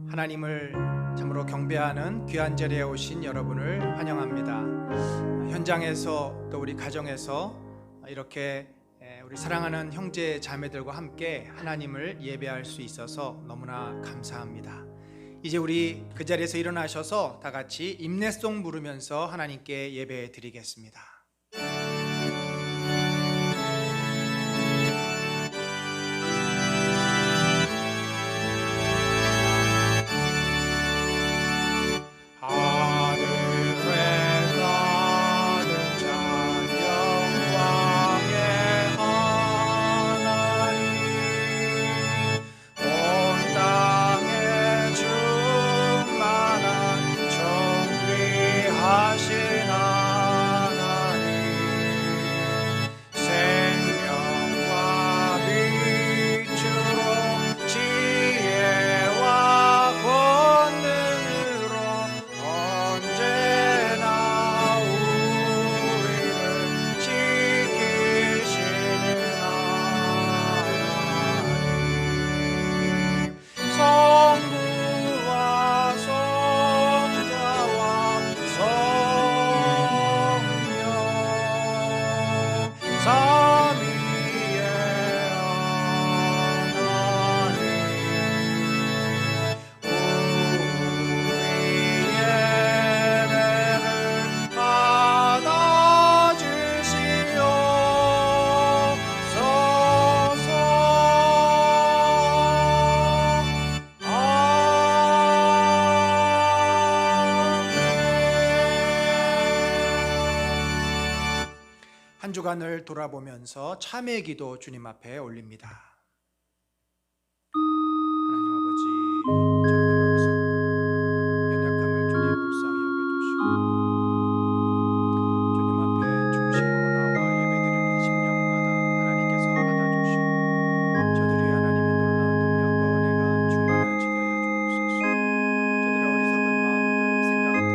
하나님을 참으로 경배하는 귀한 자리에 오신 여러분을 환영합니다. 현장에서 또 우리 가정에서 이렇게 우리 사랑하는 형제 자매들과 함께 하나님을 예배할 수 있어서 너무나 감사합니다. 이제 우리 그 자리에서 일어나셔서 다 같이 임내송 부르면서 하나님께 예배 드리겠습니다. 한 주간을 돌아보면서 참회 기도 주님 앞에 올립니다. 하나님 아버지, 저희들의 어리석고 연약함을 주님 불쌍히 여겨주시고 주님 앞에 중심으로 나와 예배드리는 심령마다 하나님께서 받아주시고 저들이 하나님의 놀라운 능력과 은혜가 충만하시게 하여 주옵소서. 저들의 어리석은 마음들, 생각들,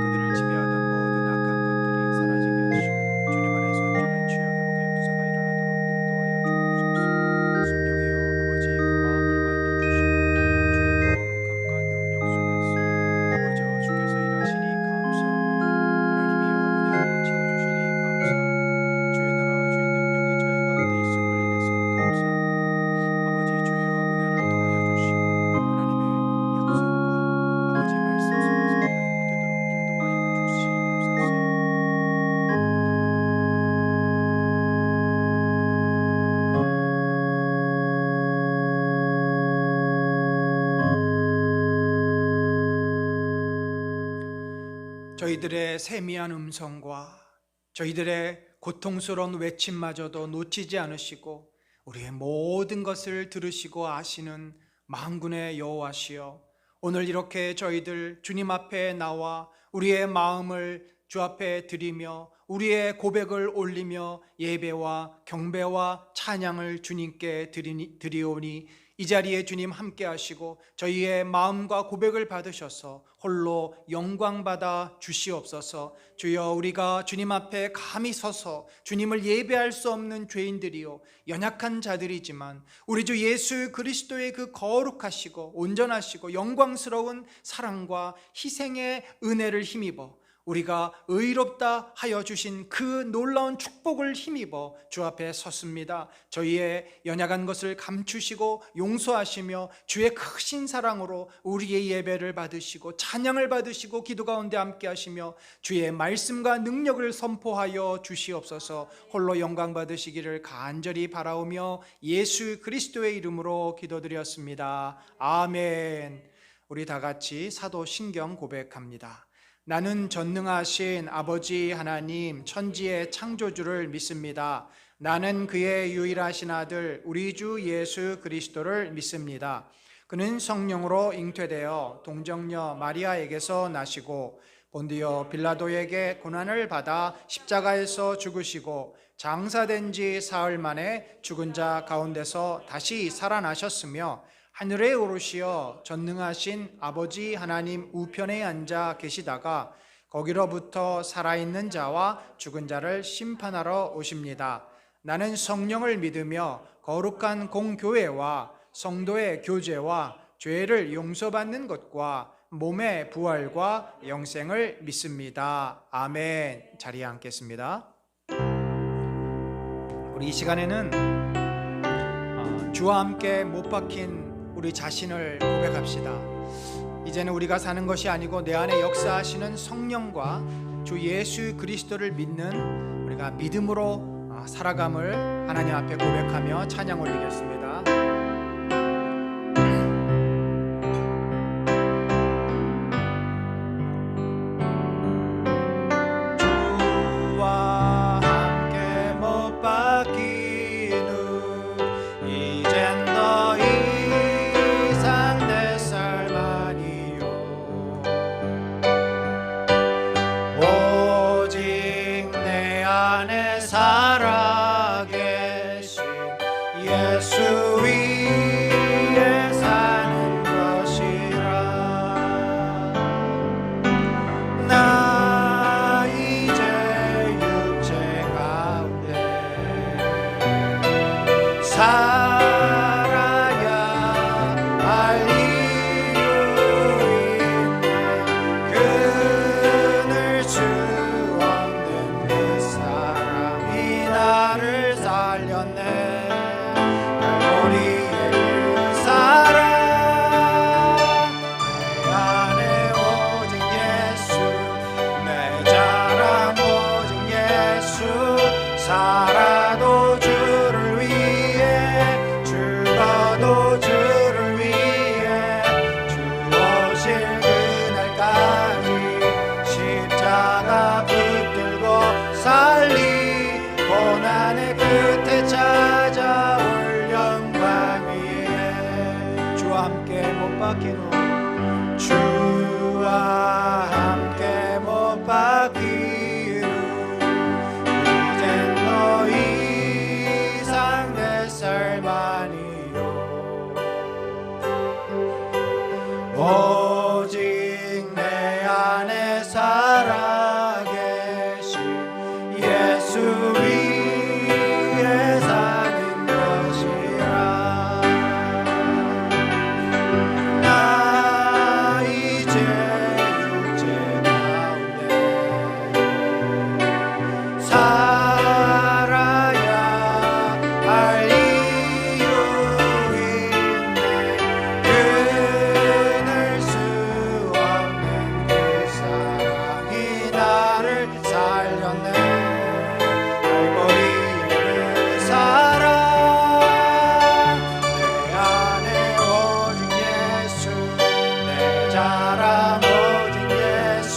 그들을 지배하던 모든 악한 것들이 사라지게 하시고 주님 안에서 온전한 치유 회복의 역사가 일어나도록 인도하여 주옵소서. 성령이여 아버지 그 마음을 만져주시고 주의 거룩함과 능력 속에서 아버지여 주께서 일하시니 감사합니다. 하나님이여 은혜로 채워주시니 감사합니다. 주의 나라와 주의 능력이 저희 가운데 있음을 인해서 감사합니다. 아버지 주여 은혜를 더하여 주시고 하나님의 약속과 아버지 말씀 속에서 회복되도록 인도하여 주시옵소서. 저희들의 세미한 음성과 저희들의 고통스러운 외침마저도 놓치지 않으시고 우리의 모든 것을 들으시고 아시는 만군의 여호와시여, 오늘 이렇게 저희들 주님 앞에 나와 우리의 마음을 주 앞에 드리며 우리의 고백을 올리며 예배와 경배와 찬양을 주님께 드리오니 이 자리에 주님 함께 하시고 저희의 마음과 고백을 받으셔서 홀로 영광 받아 주시옵소서. 주여, 우리가 주님 앞에 감히 서서 주님을 예배할 수 없는 죄인들이요 연약한 자들이지만 우리 주 예수 그리스도의 그 거룩하시고 온전하시고 영광스러운 사랑과 희생의 은혜를 힘입어 우리가 의롭다 하여 주신 그 놀라운 축복을 힘입어 주 앞에 섰습니다. 저희의 연약한 것을 감추시고 용서하시며 주의 크신 사랑으로 우리의 예배를 받으시고 찬양을 받으시고 기도 가운데 함께 하시며 주의 말씀과 능력을 선포하여 주시옵소서. 홀로 영광 받으시기를 간절히 바라오며 예수 그리스도의 이름으로 기도드렸습니다. 아멘. 우리 다 같이 사도신경 고백합니다. 나는 전능하신 아버지 하나님 천지의 창조주를 믿습니다. 나는 그의 유일하신 아들 우리 주 예수 그리스도를 믿습니다. 그는 성령으로 잉태되어 동정녀 마리아에게서 나시고 본디오 빌라도에게 고난을 받아 십자가에서 죽으시고 장사된 지 사흘 만에 죽은 자 가운데서 다시 살아나셨으며 하늘에 오르시어 전능하신 아버지 하나님 우편에 앉아 계시다가 거기로부터 살아있는 자와 죽은 자를 심판하러 오십니다. 나는 성령을 믿으며 거룩한 공교회와 성도의 교제와 죄를 용서받는 것과 몸의 부활과 영생을 믿습니다. 아멘. 자리에 앉겠습니다. 우리 이 시간에는 주와 함께 못 박힌 우리 자신을 고백합시다. 이제는 우리가 사는 것이 아니고 내 안에 역사하시는 성령과 주 예수 그리스도를 믿는 우리가 믿음으로 살아감을 하나님 앞에 고백하며 찬양 올리겠습니다. 주와 함께 못 박힌 후 이젠 더 이상 내 삶 아니요 오직 내 안에 살아 계신 예수 위에 사는 것이라. 나 이제 육체 가운데 살아야 할 이유 있네. 끊을 수 없는 그 사랑이 나를 살렸네. 우리의 그 사랑 내 안에 오직 예수 내 자랑 오직 예수 살아도 주를 위해 죽어도 주를 위해 주 오실 그날까지 십자가 붙들고 살리 고난의 끝에 찾아올 영광 위에 주와 함께 못 박힌 후 주와 함께 못 박힌 후 이젠 더 이상 내 삶 아니요 오직 내 안에 살아 계신 예수 위에 사는 것이라. 나 이제 육체 가운데 살아야 할 이유 있네. 끊을 수 없는 그 사랑이 나를 살렸네. 갈보리의 그 사랑 내 안에 오직 예수 내 자랑 오직 예수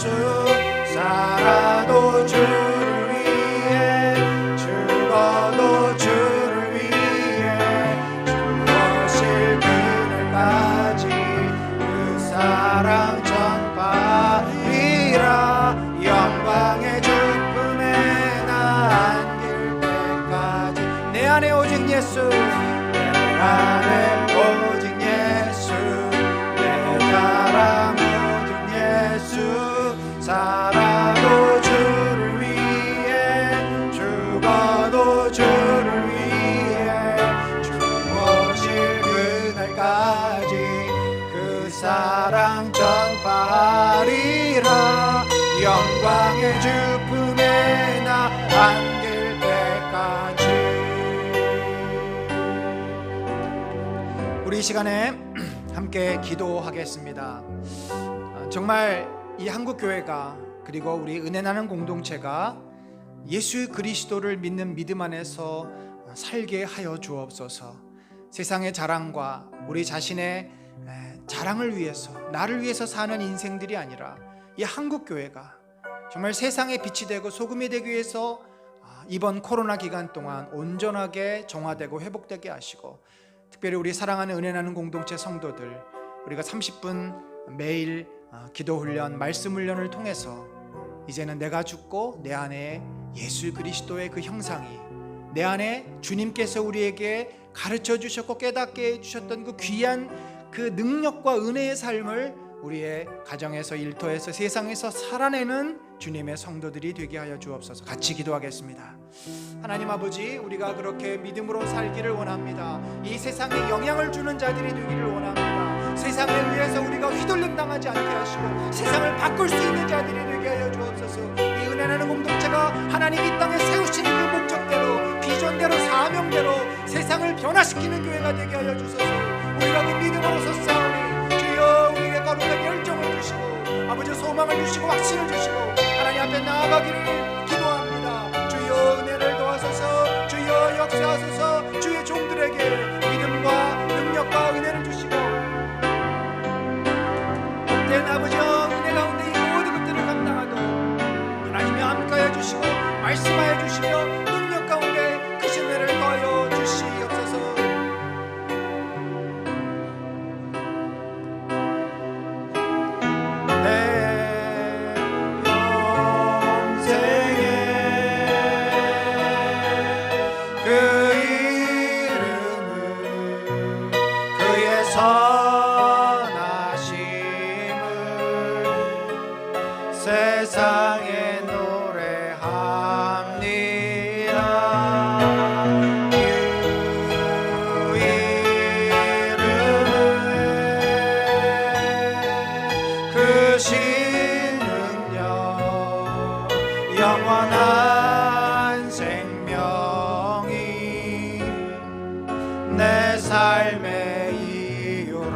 살아도 주를 위해 죽어도 주를 위해 주 오실 그날까지 그 사랑 전파리라. 영광의 주품에 나 안길 때까지 내 안에 오직 예수 내 안에 오직 예수 내 자랑 오직 예수 살아도 주를 위해 죽어도 주를 위해 주 오실 그날까지 그 사랑 전파하리라. 영광의 주품에 나 안길 때까지. 우리 이 시간에 함께 기도하겠습니다. 정말 이 한국교회가 그리고 우리 은혜 나는 공동체가 예수 그리스도를 믿는 믿음 안에서 살게 하여 주옵소서. 세상의 자랑과 우리 자신의 자랑을 위해서 나를 위해서 사는 인생들이 아니라 이 한국교회가 정말 세상의 빛이 되고 소금이 되기 위해서 이번 코로나 기간 동안 온전하게 정화되고 회복되게 하시고, 특별히 우리 사랑하는 은혜 나는 공동체 성도들, 우리가 30분 매일 기도훈련, 말씀훈련을 통해서 이제는 내가 죽고 내 안에 예수 그리스도의 그 형상이, 내 안에 주님께서 우리에게 가르쳐 주셨고 깨닫게 해주셨던 그 귀한 그 능력과 은혜의 삶을 우리의 가정에서, 일터에서, 세상에서 살아내는 주님의 성도들이 되게 하여 주옵소서. 같이 기도하겠습니다. 하나님 아버지, 우리가 그렇게 믿음으로 살기를 원합니다. 이 세상에 영향을 주는 자들이 되기를 원합니다. 세상에 의해서 우리가 휘둘림 당하지 않게 하시고 세상을 바꿀 수 있는 자들이 되게 하여 주옵소서. 이 은혜나는 공동체가 하나님 이 땅에 세우시는 그 목적대로, 비전대로, 사명대로 세상을 변화시키는 교회가 되게 하여 주소서. 우리가 그 믿음으로 섰사오니 주여 우리에게 거룩한 열정을 주시고 아버지 소망을 주시고 확신을 주시고 하나님 앞에 나아가기를 기도합니다. 주여 은혜를 도와소서. 주여 역사하소서. 주의 종들에게 믿음과 능력과 은혜를 주시고 때는 아버지여 은혜 가운데 이 모든 것들을 감당하도록 하나님이 함께하여 주시고 말씀하여 주시며 능력 가운데 크신 은혜를 더하여 주시옵소서. 세상에 노래합니다. 주 이름은 크신 능력 영원한 생명이 내 삶의 이유라.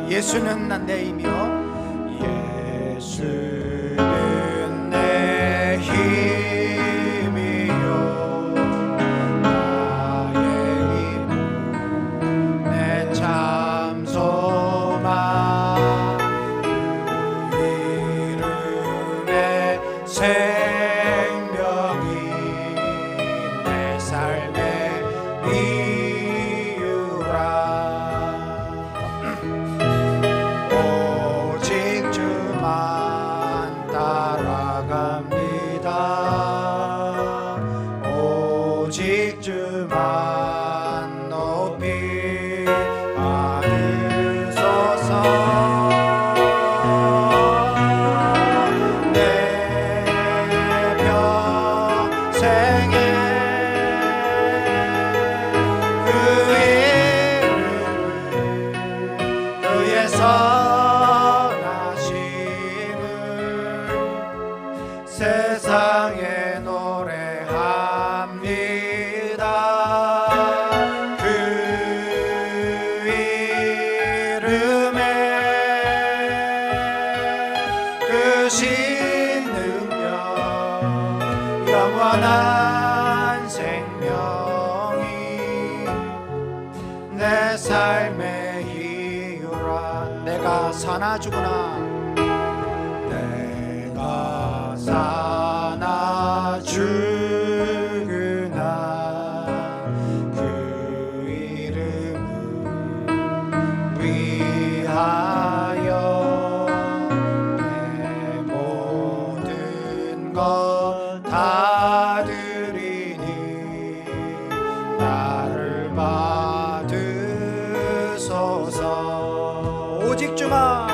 예수는 내 힘이요 예수는 내 힘이요 나의 힘 내 참 소망 그 이름의 생명이 내 삶의 이유라. 오직 주만 따라갑니다. 오직 주만 높이 받으소서. 내 평생에 그 이름 그의 선하심을 세상에 노래합니다. 그 이름에 크신 능력 영원한 생명이 내 삶의 이유라. 내가 사나 죽으나 내가 사나 죽으나 그 이름을 위하여 내 모든 것 다 드리니 나를 받으소서. 오직 주만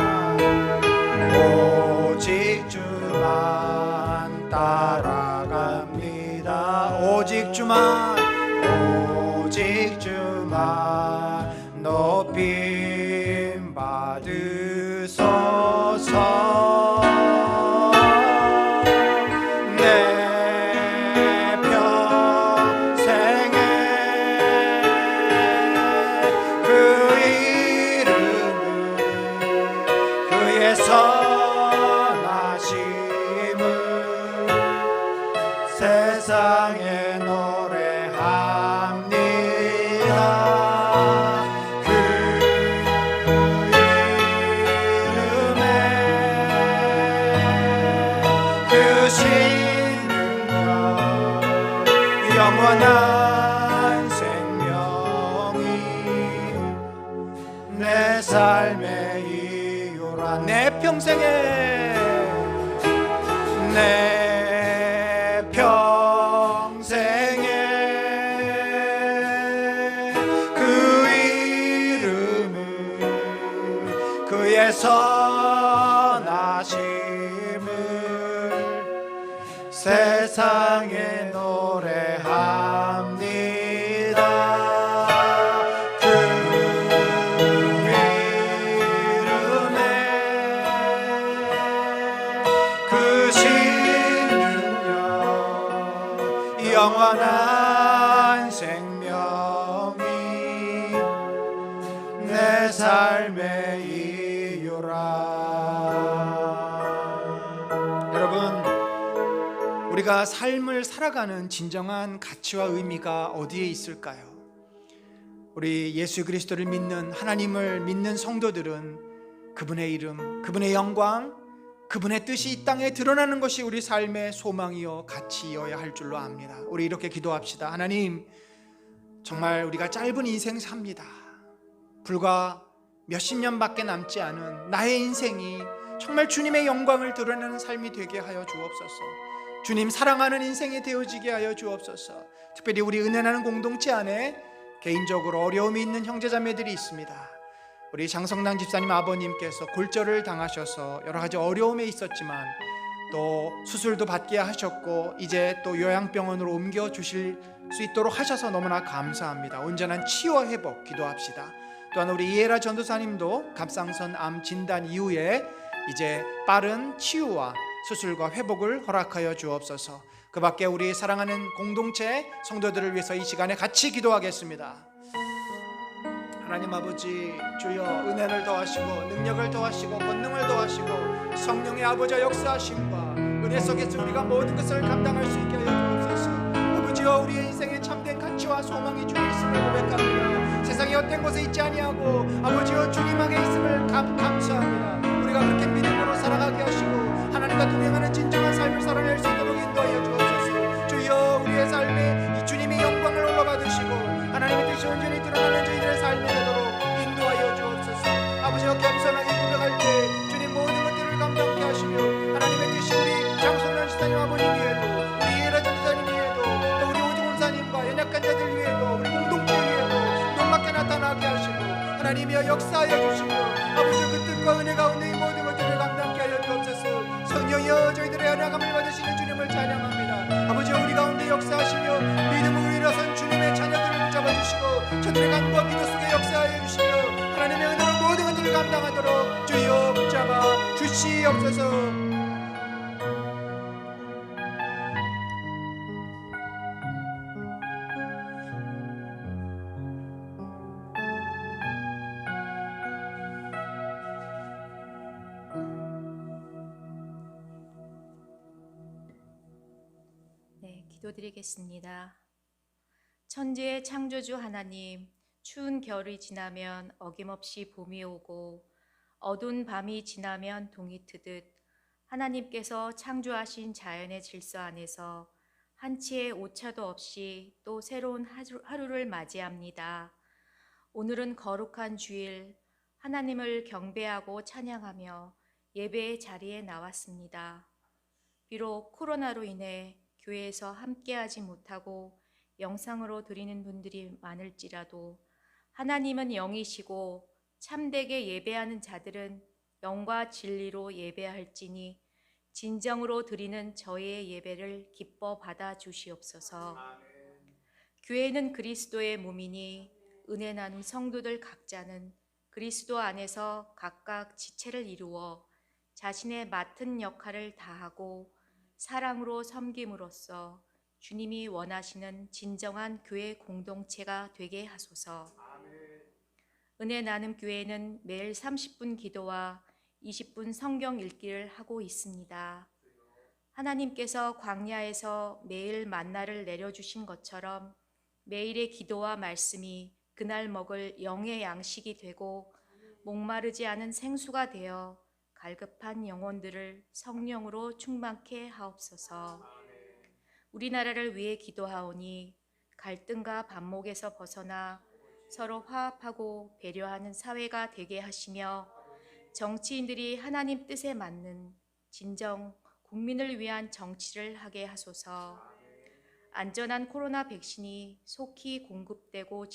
오직 주만 따라갑니다. 오직 주만 오직 주만 높임 받으소서. 내 평생에 그 이름은 그의 선하심을 세상에 노래합니다. 그 이름에 크신 능력 영원한 생명이 내 삶의 이유라. 내 평생에 내 평생에 그 이름은 그의 선하심을 세상에 노래합니다. 그 이름에 영원한 생명이 내 삶의 이유라. 여러분, 우리가 삶을 살아가는 진정한 가치와 의미가 어디에 있을까요? 우리 예수 그리스도를 믿는, 하나님을 믿는 성도들은 그분의 이름, 그분의 영광, 그분의 뜻이 이 땅에 드러나는 것이 우리 삶의 소망이요 가치여야 할 줄로 압니다. 우리 이렇게 기도합시다. 하나님, 정말 우리가 짧은 인생 삽니다. 불과 몇십 년밖에 남지 않은 나의 인생이 정말 주님의 영광을 드러내는 삶이 되게 하여 주옵소서. 주님 사랑하는 인생이 되어지게 하여 주옵소서. 특별히 우리 은혜나는 공동체 안에 개인적으로 어려움이 있는 형제자매들이 있습니다. 우리 장성남 집사님 아버님께서 골절을 당하셔서 여러 가지 어려움에 있었지만 또 수술도 받게 하셨고 이제 또 요양병원으로 옮겨 주실 수 있도록 하셔서 너무나 감사합니다. 온전한 치유 회복 기도합시다. 또한 우리 이해라 전도사님도 갑상선 암 진단 이후에 이제 빠른 치유와 수술과 회복을 허락하여 주옵소서. 그 밖에 우리 사랑하는 공동체 성도들을 위해서 이 시간에 같이 기도하겠습니다. 하나님 아버지, 주여 은혜를 더하시고 능력을 더하시고 권능을 더하시고 성령의 아버지 역사하심과 은혜 속에서 우리가 모든 것을 감당할 수 있게 하여 주옵소서. 아버지여, 우리의 인생에 참된 가치와 소망이 주님 있음을 고백합니다. 세상에 헛된 곳에 있지 아니하고 아버지여 주님 안에 있음을 감사합니다. 우리가 그렇게 믿음으로 살아가게 하시고 하나님과 동행하는 진정한 삶을 살아낼 수 있도록 인도하여 주옵소서. 주여, 우리의 삶에 이 주님의 영광을 올라받으시고 하나님의 뜻이 온전히 드러나는 저희들의 삶이 되도록 인도하여 주옵소서. 아버지여, 겸손하게 고백할 때 주님 모든 것들을 감당케 하시며 하나님의 뜻이 우리 장성남 집사님 아버님 위에도 우리 예라 전도사님 위에도 또 우리 오중훈 사님과 연약한 자들 위에도 우리 공동체 위에도 놀랍게 나타나게 하시고 하나님이여 역사하여 주시며 아버지여 그 뜻과 은혜 가운데 이 모든 것들을 감당케 하여 주옵소서. 성령이여 저희들의 연약함을 받으시는 주님을 찬양합니다. 아버지여, 우리 가운데 역사하시며 믿음으로 일어선 주님의 자녀들을 붙잡아주시고 저들의 간구와 기도 속에 역사하여 주시며 하나님의 은혜로 모든 것들을 감당하도록 주여 붙잡아 주시옵소서. 네, 기도드리겠습니다. 천지의 창조주 하나님, 추운 겨울이 지나면 어김없이 봄이 오고 어두운 밤이 지나면 동이 트듯 하나님께서 창조하신 자연의 질서 안에서 한치의 오차도 없이 또 새로운 하루를 맞이합니다. 오늘은 거룩한 주일, 하나님을 경배하고 찬양하며 예배의 자리에 나왔습니다. 비록 코로나로 인해 교회에서 함께하지 못하고 영상으로 드리는 분들이 많을지라도 하나님은 영이시고 참되게 예배하는 자들은 영과 진리로 예배할지니 진정으로 드리는 저희의 예배를 기뻐 받아 주시옵소서. 교회는 그리스도의 몸이니 은혜 나눔 성도들 각자는 그리스도 안에서 각각 지체를 이루어 자신의 맡은 역할을 다하고 사랑으로 섬김으로써 주님이 원하시는 진정한 교회 공동체가 되게 하소서. 은혜 나눔 교회는 매일 30분 기도와 20분 성경 읽기를 하고 있습니다. 하나님께서 광야에서 매일 만나를 내려주신 것처럼 매일의 기도와 말씀이 그날 먹을 영의 양식이 되고 목마르지 않은 생수가 되어 갈급한 영혼들을 성령으로 충만케 하옵소서. 우리나라를 위해 기도하오니 갈등과 반목에서 벗어나 서로 화합하고 배려하는 사회가 되게 하시며 정치인들이 하나님 뜻에 맞는 진정 국민을 위한 정치를 하게 하소서. 안전한 코로나 백신이 속히 공급되고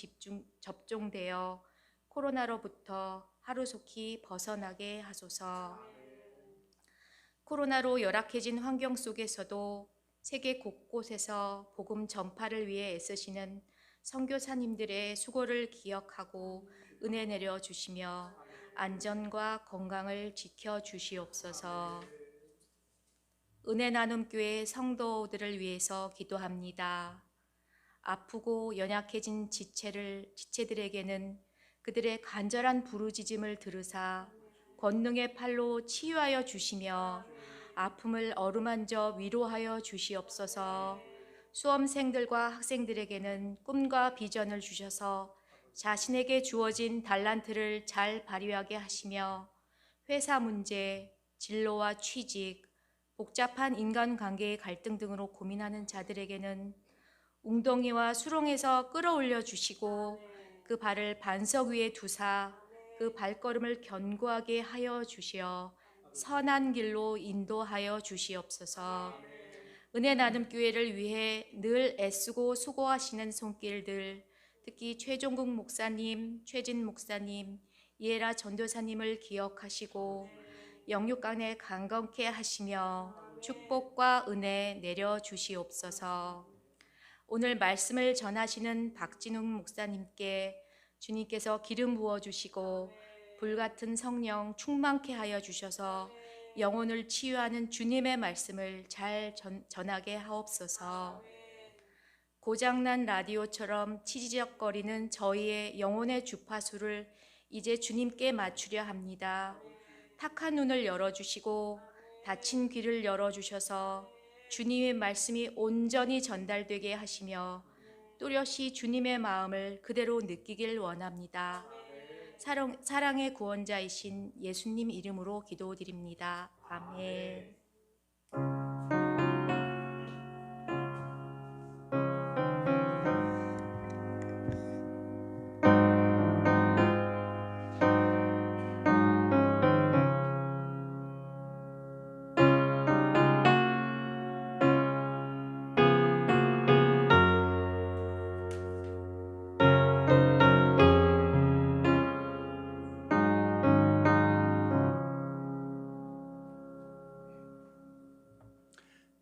접종되어 코로나로부터 하루속히 벗어나게 하소서. 코로나로 열악해진 환경 속에서도 세계 곳곳에서 복음 전파를 위해 애쓰시는 선교사님들의 수고를 기억하고 은혜 내려 주시며 안전과 건강을 지켜 주시옵소서. 은혜 나눔 교회 성도들을 위해서 기도합니다. 아프고 연약해진 지체들에게는 그들의 간절한 부르짖음을 들으사 권능의 팔로 치유하여 주시며 아픔을 어루만져 위로하여 주시옵소서. 수험생들과 학생들에게는 꿈과 비전을 주셔서 자신에게 주어진 달란트를 잘 발휘하게 하시며 회사 문제, 진로와 취직, 복잡한 인간관계의 갈등 등으로 고민하는 자들에게는 웅덩이와 수렁에서 끌어올려 주시고 그 발을 반석 위에 두사 그 발걸음을 견고하게 하여 주시어 선한 길로 인도하여 주시옵소서. 은혜 나눔 교회를 위해 늘 애쓰고 수고하시는 손길들, 특히 최종국 목사님, 최진 목사님, 이에라 전도사님을 기억하시고 영육간에 강건케 하시며 축복과 은혜 내려 주시옵소서. 오늘 말씀을 전하시는 박진웅 목사님께 주님께서 기름 부어 주시고 불같은 성령 충만케 하여 주셔서 영혼을 치유하는 주님의 말씀을 잘 전하게 하옵소서. 고장난 라디오처럼 치지적거리는 저희의 영혼의 주파수를 이제 주님께 맞추려 합니다. 탁한 눈을 열어주시고 닫힌 귀를 열어주셔서 주님의 말씀이 온전히 전달되게 하시며 또렷이 주님의 마음을 그대로 느끼길 원합니다. 사랑의 구원자이신 예수님 이름으로 기도드립니다. 아멘.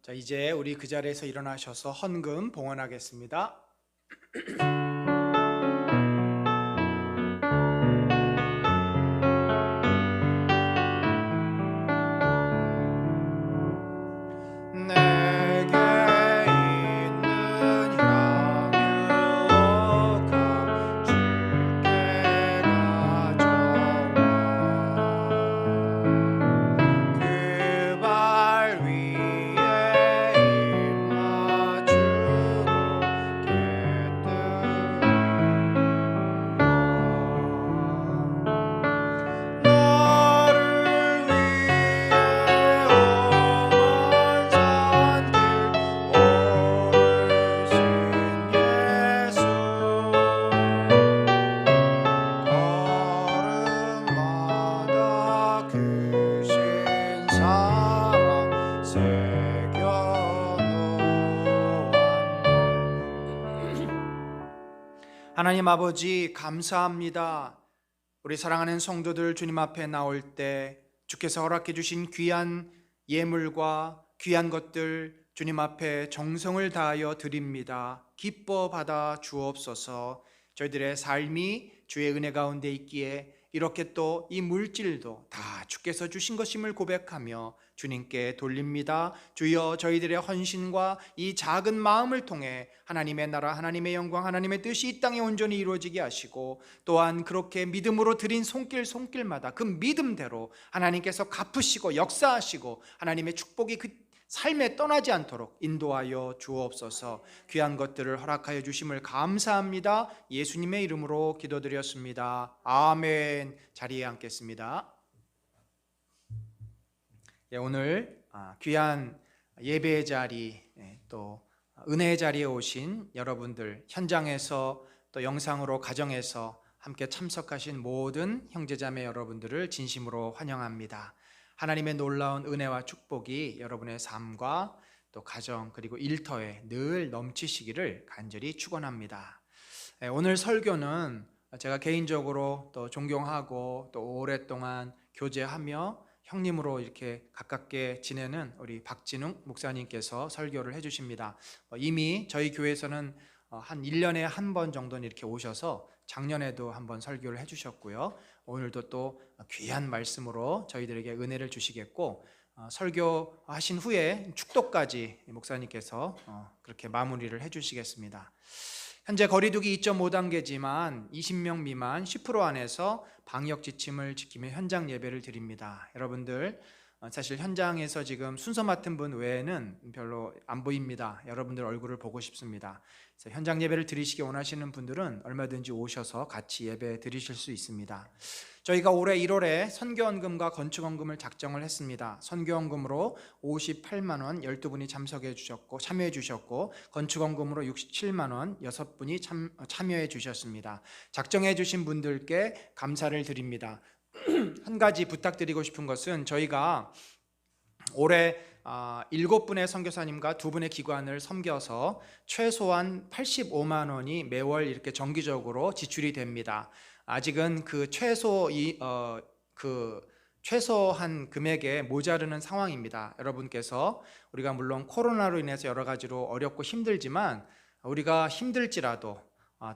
자, 이제 우리 그 자리에서 일어나셔서 헌금 봉헌하겠습니다. 내게 있는 향유가 주께 가져와 그 발 위에 입 맞추고 너를 위해 험한 산길 오르신 예수 걸음마다 크신 사랑 새겨놓았네. 하나님 아버지 감사합니다. 우리 사랑하는 성도들 주님 앞에 나올 때 주께서 허락해 주신 귀한 예물과 귀한 것들 주님 앞에 정성을 다하여 드립니다. 기뻐 받아 주옵소서. 저희들의 삶이 주의 은혜 가운데 있기에 이렇게 또 이 물질도 다 주께서 주신 것임을 고백하며 주님께 돌립니다. 주여 저희들의 헌신과 이 작은 마음을 통해 하나님의 나라, 하나님의 영광, 하나님의 뜻이 이 땅에 온전히 이루어지게 하시고 또한 그렇게 믿음으로 드린 손길마다 그 믿음대로 하나님께서 갚으시고 역사하시고 하나님의 축복이 그 삶에 떠나지 않도록 인도하여 주옵소서. 귀한 것들을 허락하여 주심을 감사합니다. 예수님의 이름으로 기도드렸습니다. 아멘. 자리에 앉겠습니다. 오늘 귀한 예배의 자리 또 은혜의 자리에 오신 여러분들, 현장에서 또 영상으로 가정에서 함께 참석하신 모든 형제자매 여러분들을 진심으로 환영합니다. 하나님의 놀라운 은혜와 축복이 여러분의 삶과 또 가정 그리고 일터에 늘 넘치시기를 간절히 축원합니다. 오늘 설교는 제가 개인적으로 또 존경하고 또 오랫동안 교제하며 형님으로 이렇게 가깝게 지내는 우리 박진웅 목사님께서 설교를 해주십니다. 이미 저희 교회에서는 한 1년에 한 번 정도는 이렇게 오셔서 작년에도 한번 설교를 해주셨고요. 오늘도 또 귀한 말씀으로 저희들에게 은혜를 주시겠고 설교하신 후에 축도까지 목사님께서 그렇게 마무리를 해주시겠습니다. 현재 거리두기 2.5단계지만 20명 미만 10% 안에서 방역 지침을 지키며 현장 예배를 드립니다. 여러분들 사실 현장에서 지금 순서 맡은 분 외에는 별로 안 보입니다. 여러분들 얼굴을 보고 싶습니다. 그래서 현장 예배를 드리시기 원하시는 분들은 얼마든지 오셔서 같이 예배 드리실 수 있습니다. 저희가 올해 1월에 선교헌금과 건축헌금을 작정을 했습니다. 선교헌금으로 58만 원 12분이 참여해 주셨고 건축헌금으로 67만 원 6분이 참여해 주셨습니다. 작정해 주신 분들께 감사를 드립니다. 한 가지 부탁드리고 싶은 것은 저희가 올해 7분의 선교사님과 2분의 기관을 섬겨서 최소한 85만 원이 매월 이렇게 정기적으로 지출이 됩니다. 아직은 그 최소한 금액에 모자르는 상황입니다. 여러분께서 우리가 물론 코로나로 인해서 여러 가지로 어렵고 힘들지만 우리가 힘들지라도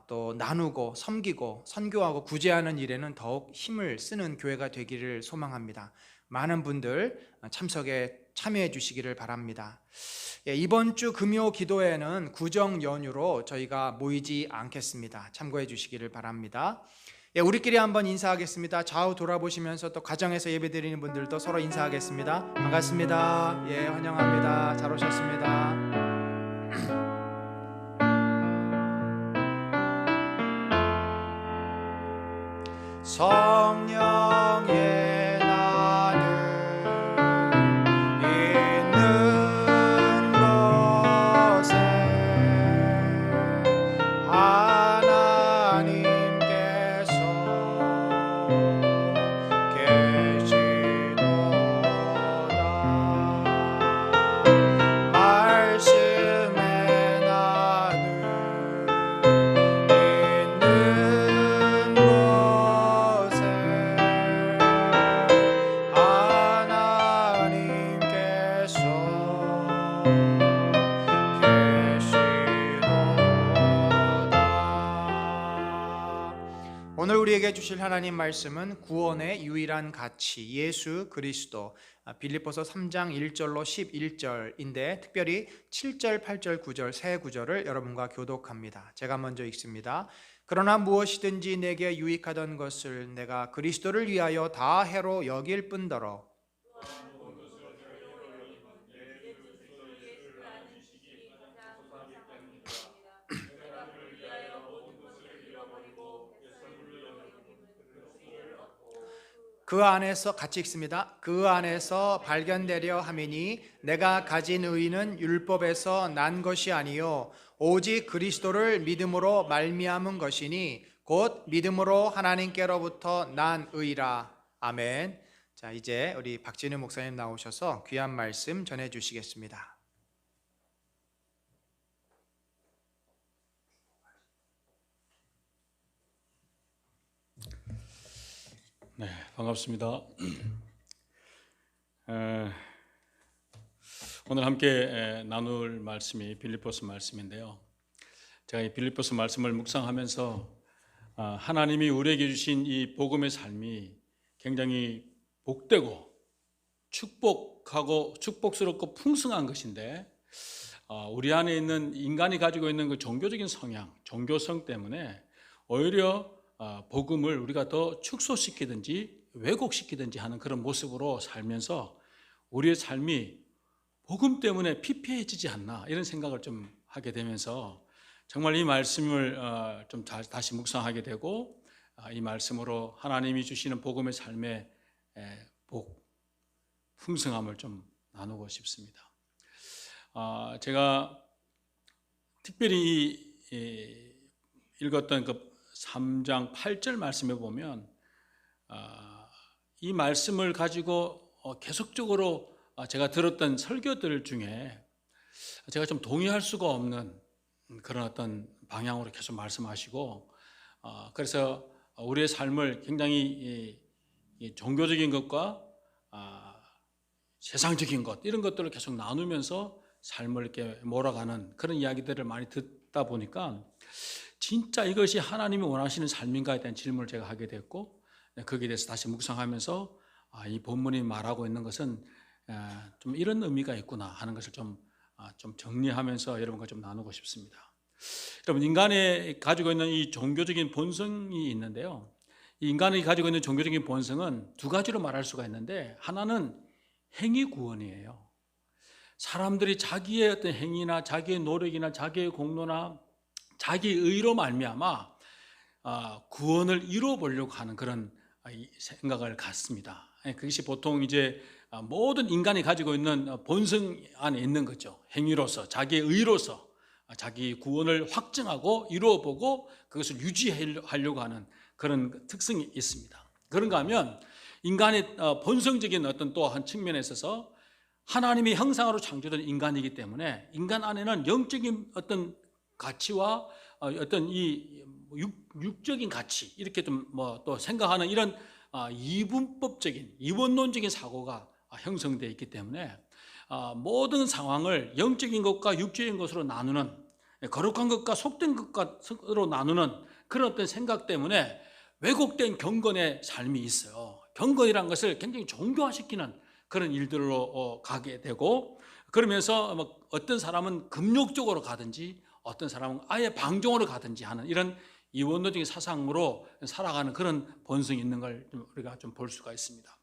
또 나누고 섬기고 선교하고 구제하는 일에는 더욱 힘을 쓰는 교회가 되기를 소망합니다. 많은 분들 참여해 주시기를 바랍니다. 이번 주 금요 기도회는 구정 연휴로 저희가 모이지 않겠습니다. 참고해 주시기를 바랍니다. 우리끼리 한번 인사하겠습니다. 좌우 돌아보시면서 또 가정에서 예배드리는 분들도 서로 인사하겠습니다. 반갑습니다. 환영합니다. 잘 오셨습니다. 성령의 나는 있는 곳에 하나님께서 계시도다. 말씀에 나는 있는 곳에 하나님께서 계시도다. 오늘 우리에게 주실 하나님 말씀은 구원의 유일한 가치 예수 그리스도, 빌립보서 3장 1절로 11절인데 특별히 7절, 8절, 9절 세 구절을 여러분과 교독합니다. 제가 먼저 읽습니다. 그러나 무엇이든지 내게 유익하던 것을 내가 그리스도를 위하여 다 해로 여길 뿐더러 그 안에서 같이 읽습니다. 그 안에서 발견되려 함이니 내가 가진 의는 율법에서 난 것이 아니요 오직 그리스도를 믿음으로 말미암은 것이니 곧 믿음으로 하나님께로부터 난 의라. 아멘. 자, 이제 우리 박진우 목사님 나오셔서 귀한 말씀 전해 주시겠습니다. 네, 반갑습니다. 오늘 함께 나눌 말씀이 빌립보서 말씀인데요. 제가 이 빌립보서 말씀을 묵상하면서 하나님이 우리에게 주신 이 복음의 삶이 굉장히 복되고 축복하고 축복스럽고 풍성한 것인데 우리 안에 있는 인간이 가지고 있는 그 종교적인 성향, 종교성 때문에 오히려 복음을 우리가 더 축소시키든지 왜곡시키든지 하는 그런 모습으로 살면서 우리의 삶이 복음 때문에 피폐해지지 않나 이런 생각을 좀 하게 되면서 정말 이 말씀을 좀 다시 묵상하게 되고 이 말씀으로 하나님이 주시는 복음의 삶의 복, 풍성함을 좀 나누고 싶습니다. 제가 특별히 읽었던 그 3장 8절 말씀에 보면 이 말씀을 가지고 계속적으로 제가 들었던 설교들 중에 제가 좀 동의할 수가 없는 그런 어떤 방향으로 계속 말씀하시고 그래서 우리의 삶을 굉장히 종교적인 것과 세상적인 것 이런 것들을 계속 나누면서 삶을 이렇게 몰아가는 그런 이야기들을 많이 듣다 보니까 진짜 이것이 하나님이 원하시는 삶인가에 대한 질문을 제가 하게 됐고 거기에 대해서 다시 묵상하면서 이 본문이 말하고 있는 것은 좀 이런 의미가 있구나 하는 것을 좀 정리하면서 여러분과 좀 나누고 싶습니다. 여러분, 인간이 가지고 있는 이 종교적인 본성이 있는데요. 이 인간이 가지고 있는 종교적인 본성은 두 가지로 말할 수가 있는데, 하나는 행위 구원이에요. 사람들이 자기의 어떤 행위나 자기의 노력이나 자기의 공로나 자기의 의로 말미암아 구원을 이루어 보려고 하는 그런 생각을 갖습니다. 그것이 보통 이제 모든 인간이 가지고 있는 본성 안에 있는 거죠. 행위로서, 자기의 의로서 자기 구원을 확증하고 이루어 보고 그것을 유지하려고 하는 그런 특성이 있습니다. 그런가 하면 인간의 본성적인 어떤 또 한 측면에 있어서 하나님의 형상으로 창조된 인간이기 때문에 인간 안에는 영적인 어떤 가치와 어떤 이 육적인 가치, 이렇게 좀 또 생각하는 이런 이분법적인 이원론적인 사고가 형성되어 있기 때문에 모든 상황을 영적인 것과 육적인 것으로 나누는, 거룩한 것과 속된 것으로 나누는 그런 어떤 생각 때문에 왜곡된 경건의 삶이 있어요. 경건이란 것을 굉장히 종교화시키는 그런 일들로 가게 되고, 그러면서 어떤 사람은 금욕적으로 가든지 어떤 사람은 아예 방종으로 가든지 하는 이런 이원론적인 사상으로 살아가는 그런 본성이 있는 걸 우리가 좀 볼 수가 있습니다.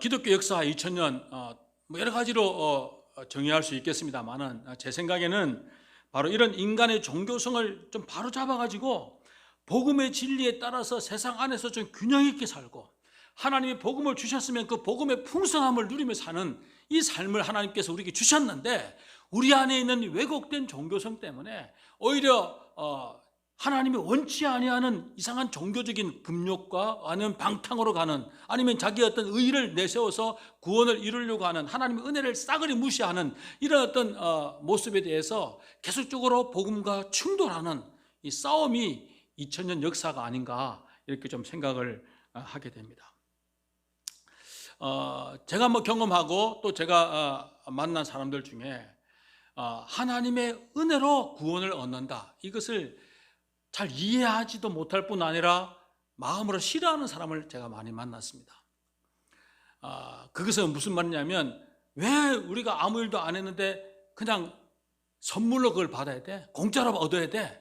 기독교 역사 2000년 여러 가지로 정의할 수 있겠습니다만은, 제 생각에는 바로 이런 인간의 종교성을 좀 바로 잡아가지고 복음의 진리에 따라서 세상 안에서 좀 균형 있게 살고, 하나님이 복음을 주셨으면 그 복음의 풍성함을 누리며 사는 이 삶을 하나님께서 우리에게 주셨는데, 우리 안에 있는 왜곡된 종교성 때문에 오히려 하나님이 원치 아니하는 이상한 종교적인 금욕과 아니면 방탕으로 가는, 아니면 자기 어떤 의의를 내세워서 구원을 이루려고 하는, 하나님의 은혜를 싸그리 무시하는 이런 어떤 모습에 대해서 계속적으로 복음과 충돌하는 이 싸움이 2000년 역사가 아닌가, 이렇게 좀 생각을 하게 됩니다. 제가 경험하고 또 제가 만난 사람들 중에 하나님의 은혜로 구원을 얻는다, 이것을 잘 이해하지도 못할 뿐 아니라 마음으로 싫어하는 사람을 제가 많이 만났습니다. 그것은 무슨 말이냐면, 왜 우리가 아무 일도 안 했는데 그냥 선물로 그걸 받아야 돼? 공짜로 얻어야 돼?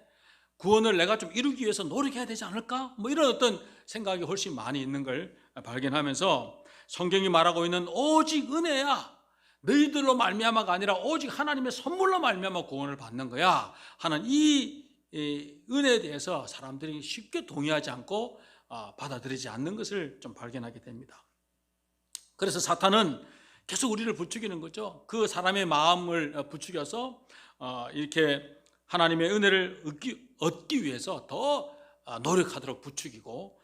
구원을 내가 좀 이루기 위해서 노력해야 되지 않을까? 이런 어떤 생각이 훨씬 많이 있는 걸 발견하면서, 성경이 말하고 있는 오직 은혜야, 너희들로 말미암아가 아니라 오직 하나님의 선물로 말미암아 구원을 받는 거야 하는 이 은혜에 대해서 사람들이 쉽게 동의하지 않고 받아들이지 않는 것을 좀 발견하게 됩니다. 그래서 사탄은 계속 우리를 부추기는 거죠. 그 사람의 마음을 부추겨서 이렇게 하나님의 은혜를 얻기 위해서 더 노력하도록 부추기고,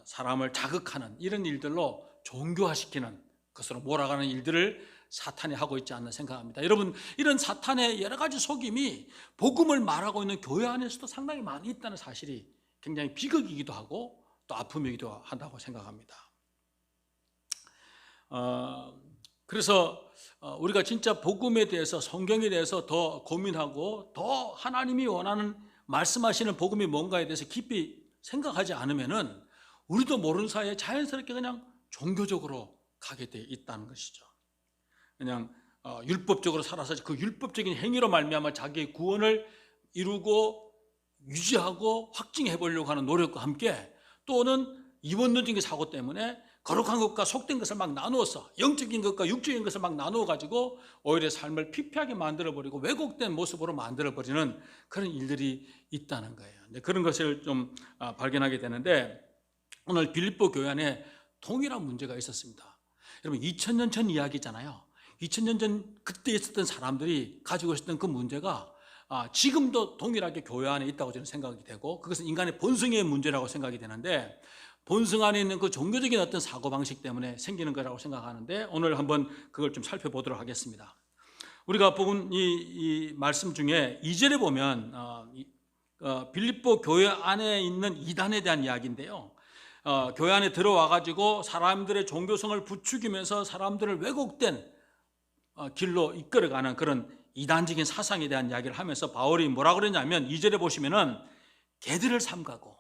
사람을 자극하는 이런 일들로 종교화시키는 것으로 몰아가는 일들을 사탄이 하고 있지 않나 생각합니다. 여러분, 이런 사탄의 여러 가지 속임이 복음을 말하고 있는 교회 안에서도 상당히 많이 있다는 사실이 굉장히 비극이기도 하고 또 아픔이기도 한다고 생각합니다. 그래서 우리가 진짜 복음에 대해서, 성경에 대해서 더 고민하고 더 하나님이 원하는 말씀하시는 복음이 뭔가에 대해서 깊이 생각하지 않으면은 우리도 모르는 사이에 자연스럽게 그냥 종교적으로 가게 돼 있다는 것이죠. 그냥 율법적으로 살아서 그 율법적인 행위로 말미암아 자기의 구원을 이루고 유지하고 확증해 보려고 하는 노력과 함께, 또는 이원론적인 사고 때문에 거룩한 것과 속된 것을 나누어서 영적인 것과 육적인 것을 나누어 가지고 오히려 삶을 피폐하게 만들어 버리고 왜곡된 모습으로 만들어 버리는 그런 일들이 있다는 거예요. 그런 것을 좀 발견하게 되는데, 오늘 빌립보 교회 안에 동일한 문제가 있었습니다. 여러분, 2000년 전 이야기잖아요. 2000년 전 그때 있었던 사람들이 가지고 있었던 그 문제가 지금도 동일하게 교회 안에 있다고 저는 생각이 되고, 그것은 인간의 본성의 문제라고 생각이 되는데, 본성 안에 있는 그 종교적인 어떤 사고방식 때문에 생기는 거라고 생각하는데, 오늘 한번 그걸 좀 살펴보도록 하겠습니다. 우리가 본 이 말씀 중에 2절에 보면 빌립보 교회 안에 있는 이단에 대한 이야기인데요. 교회 안에 들어와 가지고 사람들의 종교성을 부추기면서 사람들을 왜곡된 길로 이끌어가는 그런 이단적인 사상에 대한 이야기를 하면서 바울이 뭐라 그러냐면, 2절에 보시면은 개들을 삼가고,